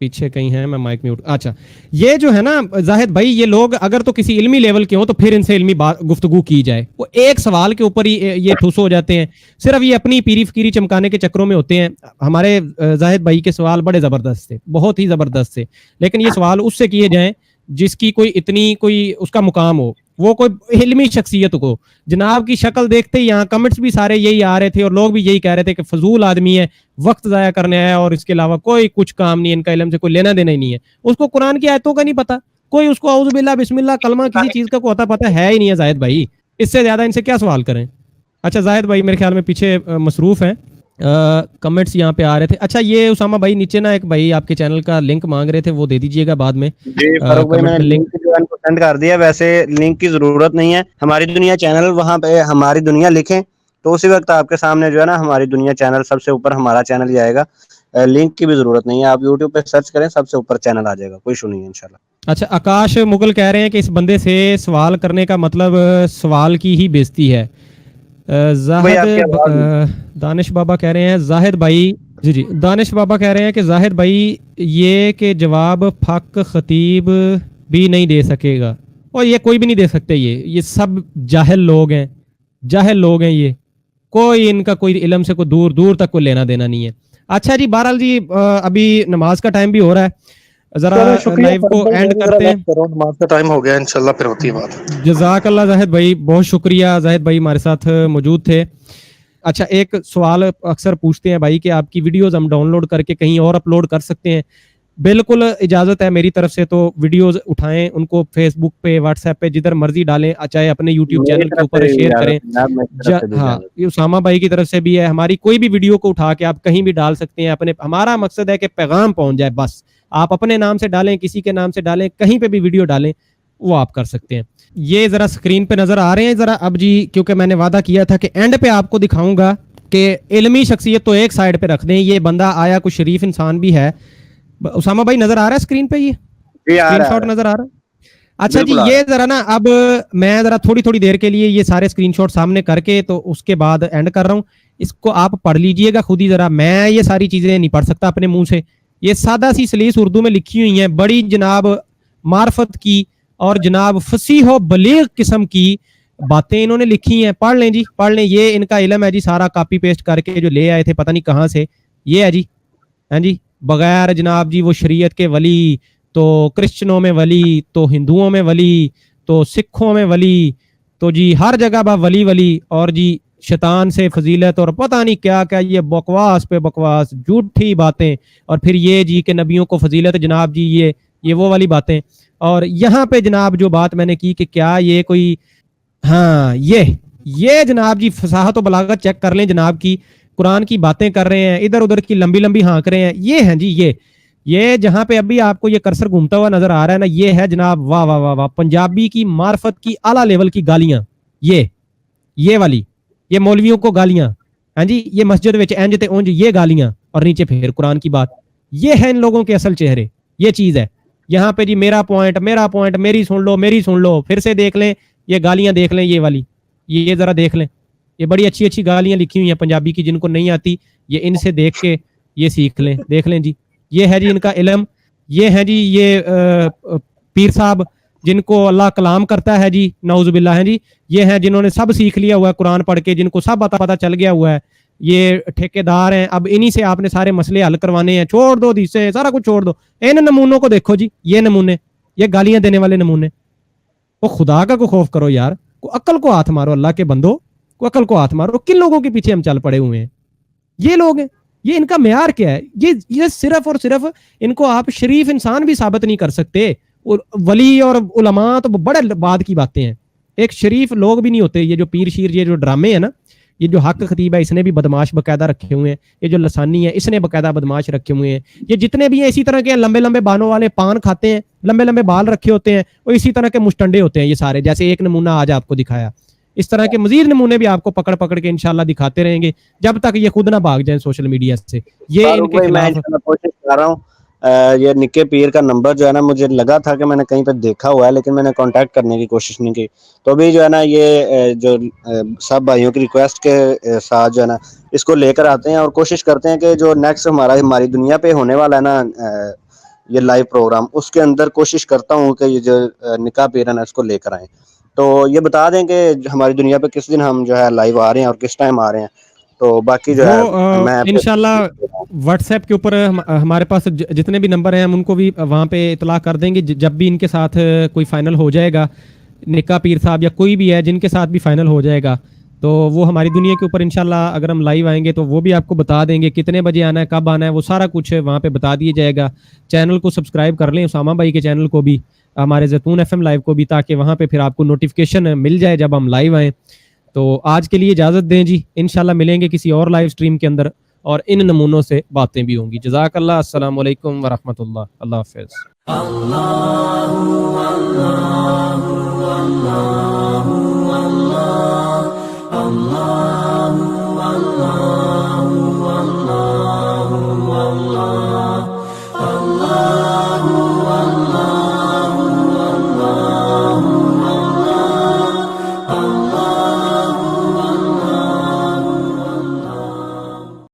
पीछे कहीं है, मैं माइक म्यूट। अच्छा, ये जो है ना जाहिद भाई, ये लोग अगर तो किसी इल्मी लेवल के हो तो फिर इनसे इल्मी गुफ्तगू की जाए। वो एक सवाल के ऊपर ही ये ठुस हो जाते हैं, सिर्फ ये अपनी पीरी फकीरी चमकाने के चक्करों में होते हैं। हमारे जाहिद भाई के सवाल बड़े जबरदस्त थे, बहुत ही जबरदस्त थे, लेकिन ये सवाल उससे किए जाएं जिसकी कोई उसका मुकाम हो, वो कोई इल्मी शख्सियत को। जनाब की शक्ल देखते ही यहाँ कमेंट्स भी सारे यही आ रहे थे और लोग भी यही कह रहे थे कि फजूल आदमी है, वक्त जाया करने आया और इसके अलावा कोई कुछ काम नहीं, इनका इल्म से कोई लेना देना ही नहीं है। उसको कुरान की आयतों का नहीं पता, कोई उसको औज़ु बिल्लाह बिस्मिल्लाह कलमा किसी चीज का कोई पता है ही नहीं है जाहिद भाई। इससे ज्यादा इनसे क्या सवाल करें। अच्छा, जाहिद भाई मेरे ख्याल में पीछे मसरूफ हैं, कमेंट्स यहाँ पे आ रहे थे। अच्छा, ये उसामा भाई नीचे ना एक भाई आपके चैनल का लिंक मांग रहे थे, वो दे दीजिएगा बाद में। जी फारूक भाई, मैंने लिंक जो है सेंड कर दिया। वैसे लिंक की जरूरत नहीं है, हमारी दुनिया चैनल, वहां पे हमारी दुनिया लिखें तो उसी वक्त आपके सामने जो है ना हमारी दुनिया चैनल सबसे ऊपर हमारा चैनल ही आएगा। लिंक की भी जरूरत नहीं है, आप यूट्यूब पे सर्च करें, सबसे ऊपर चैनल आ जाएगा, कोई इशू नहीं है इंशाल्लाह। अच्छा, आकाश मुगल कह रहे हैं कि इस बंदे से सवाल करने का मतलब सवाल की ही बेइज्जती है। दानिश बाबा कह रहे हैं जाहिद भाई, जी दानिश बाबा कह रहे हैं कि जाहिद भाई ये के जवाब फक खतीब भी नहीं दे सकेगा, और ये कोई भी नहीं दे सकते। ये सब जाहिल लोग हैं, ये कोई इनका कोई इल्म से कोई दूर दूर तक कोई लेना देना नहीं है। अच्छा जी, बहरहाल जी अभी नमाज का टाइम भी हो रहा है, जरा लाइव को एंड करते हैं, नमाज का टाइम हो गया, इंशाल्लाह फिर होती है बात। जज़ाकल्लाह जाहिद भाई, बहुत शुक्रिया, जाहिद भाई हमारे साथ मौजूद थे। अच्छा, एक सवाल अक्सर पूछते हैं भाई कि आपकी वीडियोस हम डाउनलोड करके कहीं और अपलोड कर सकते हैं? बिल्कुल इजाजत है मेरी तरफ से, तो वीडियोस उठाएं, उनको फेसबुक पे, व्हाट्सएप पे, जिधर मर्जी डालें, चाहे अपने यूट्यूब चैनल के ऊपर शेयर करें। हाँ, ये उसामा भाई की तरफ से भी है, हमारी कोई भी वीडियो को उठा के आप कहीं भी डाल सकते हैं। अपने, हमारा मकसद है कि पैगाम पहुंच जाए, बस आप अपने नाम से डालें, किसी के नाम से डालें, कहीं पे भी वीडियो डालें, वो आप कर सकते हैं। ये जरा स्क्रीन पे नजर आ रहे हैं जरा अब जी, क्योंकि मैंने वादा किया था कि एंड पे आपको दिखाऊंगा کہ علمی شخصیت تو ایک سائڈ پہ رکھ دیں, یہ بندہ آیا کوئی شریف انسان بھی ہے. اسامہ بھائی نظر آ رہا ہے اسکرین پہ, یہ اسکرین شاٹ نظر آ رہا ہے؟ اچھا جی, یہ ذرا نا اب میں ذرا تھوڑی دیر کے لیے یہ سارے اسکرین شاٹ سامنے کر کے تو اس کے بعد اینڈ کر رہا ہوں. اس کو آپ پڑھ لیجئے گا خود ہی ذرا, میں یہ ساری چیزیں نہیں پڑھ سکتا اپنے منہ سے. یہ سادہ سی سلیس اردو میں لکھی ہوئی ہیں, بڑی جناب معرفت کی اور جناب فصیح و بلیغ قسم کی باتیں انہوں نے لکھی ہیں. پڑھ لیں جی, پڑھ لیں. یہ ان کا علم ہے جی, سارا کاپی پیسٹ کر کے جو لے آئے تھے پتہ نہیں کہاں سے. یہ ہے جی, ہاں جی, بغیر جناب جی وہ شریعت کے ولی, تو کرسچنوں میں ولی, تو ہندوؤں میں ولی, تو سکھوں میں ولی, تو جی ہر جگہ با ولی ولی, اور جی شیطان سے فضیلت اور پتہ نہیں کیا کیا, یہ بکواس پہ بکواس, جھوٹی باتیں. اور پھر یہ جی کہ نبیوں کو فضیلت جناب جی یہ وہ والی باتیں. اور یہاں پہ جناب جو بات میں نے کی کہ کیا یہ کوئی, ہاں یہ جناب جی فصاحت و بلاغت چیک کر لیں جناب کی, قرآن کی باتیں کر رہے ہیں, ادھر ادھر کی لمبی لمبی ہانک رہے ہیں. یہ ہیں جی یہ جہاں پہ ابھی آپ کو یہ کرسر گھومتا ہوا نظر آ رہا ہے نا, یہ ہے جناب واہ واہ واہ واہ پنجابی کی معرفت کی اعلیٰ لیول کی گالیاں. یہ والی, یہ مولویوں کو گالیاں, ہاں جی, یہ مسجد وچ انج تے اونج یہ گالیاں, اور نیچے پھر قرآن کی بات. یہ ہے ان لوگوں کے اصل چہرے, یہ چیز ہے. یہاں پہ جی میرا پوائنٹ, میری سن لو, پھر سے دیکھ لیں, یہ گالیاں دیکھ لیں, یہ والی, یہ ذرا دیکھ لیں. یہ بڑی اچھی اچھی گالیاں لکھی ہوئی ہیں پنجابی کی, جن کو نہیں آتی یہ ان سے دیکھ کے یہ سیکھ لیں, دیکھ لیں جی. یہ ہے جی ان کا علم. یہ ہے جی یہ پیر صاحب جن کو اللہ کلام کرتا ہے جی, نعوذ باللہ, ہیں جی. یہ ہیں جنہوں نے سب سیکھ لیا ہوا ہے قرآن پڑھ کے, جن کو سب پتہ چل گیا ہوا ہے. یہ ٹھیکیدار ہیں, اب انہی سے آپ نے سارے مسئلے حل کروانے ہیں. چھوڑ دو حدیث سے, سارا کچھ چھوڑ دو. ان نمونوں کو دیکھو جی, یہ نمونے, یہ گالیاں دینے والے نمونے. وہ خدا کا کو خوف کرو یار, کو عقل کو ہاتھ مارو, اللہ کے بندو کو عقل کو ہاتھ مارو. کن لوگوں کے پیچھے ہم چل پڑے ہوئے ہیں؟ یہ لوگ ہیں. یہ ان کا معیار کیا ہے؟ یہ صرف اور صرف ان کو آپ شریف انسان بھی ثابت نہیں کر سکتے. ولی اور علماء تو بڑے بعد کی باتیں ہیں, ایک شریف لوگ بھی نہیں ہوتے. یہ جو پیر شیر, یہ جو ڈرامے ہیں نا, یہ جو حق خطیب ہے اس نے بھی بدماش باقاعدہ رکھے ہوئے ہیں. یہ جو لسانی ہے اس نے باقاعدہ بدماش رکھے ہوئے ہیں. یہ جتنے بھی ہیں اسی طرح کے لمبے لمبے بانوں والے, پان کھاتے ہیں, لمبے لمبے بال رکھے ہوتے ہیں, وہ اسی طرح کے مشٹنڈے ہوتے ہیں یہ سارے. جیسے ایک نمونہ آج آپ کو دکھایا, اس طرح کے مزید نمونے بھی آپ کو پکڑ کے انشاءاللہ دکھاتے رہیں گے جب تک یہ خود نہ بھاگ جائیں سوشل میڈیا سے. یہ ان کے خلاف کوشش کر رہا ہوں. یہ نکے پیر کا نمبر جو ہے نا, مجھے لگا تھا کہ میں نے کہیں پہ دیکھا ہوا ہے, لیکن میں نے کانٹیکٹ کرنے کی کوشش نہیں کی. تو ابھی جو ہے نا یہ جو سب بھائیوں کی ریکویسٹ کے ساتھ جو ہے نا اس کو لے کر آتے ہیں, اور کوشش کرتے ہیں کہ جو نیکسٹ ہماری دنیا پہ ہونے والا ہے نا یہ لائیو پروگرام, اس کے اندر کوشش کرتا ہوں کہ یہ جو نکاح پیر ہے نا اس کو لے کر آئیں. تو یہ بتا دیں کہ ہماری دنیا پہ کس دن ہم جو ہے لائیو آ رہے ہیں اور کس ٹائم آ رہے ہیں. تو باقی جو ہے میں انشاءاللہ واٹس ایپ کے اوپر ہمارے پاس جتنے بھی نمبر ہیں ہم ان کو بھی وہاں پہ اطلاع کر دیں گے. جب بھی ان کے ساتھ کوئی فائنل ہو جائے گا, نکاح پیر صاحب یا کوئی بھی ہے جن کے ساتھ بھی فائنل ہو جائے گا, تو وہ ہماری دنیا کے اوپر انشاءاللہ اگر ہم لائیو آئیں گے تو وہ بھی آپ کو بتا دیں گے کتنے بجے آنا ہے, کب آنا ہے, وہ سارا کچھ وہاں پہ بتا دیا جائے گا. چینل کو سبسکرائب کر لیں, اسامہ بھائی کے چینل کو بھی, ہمارے زیتون ایف ایم لائیو کو بھی, تاکہ وہاں پہ پھر آپ کو نوٹیفیکیشن مل جائے جب ہم لائیو آئیں. تو آج کے لیے اجازت دیں جی, انشاءاللہ ملیں گے کسی اور لائیو سٹریم کے اندر, اور ان نمونوں سے باتیں بھی ہوں گی. جزاک اللہ. السلام علیکم ورحمۃ اللہ. اللہ حافظ. اللہ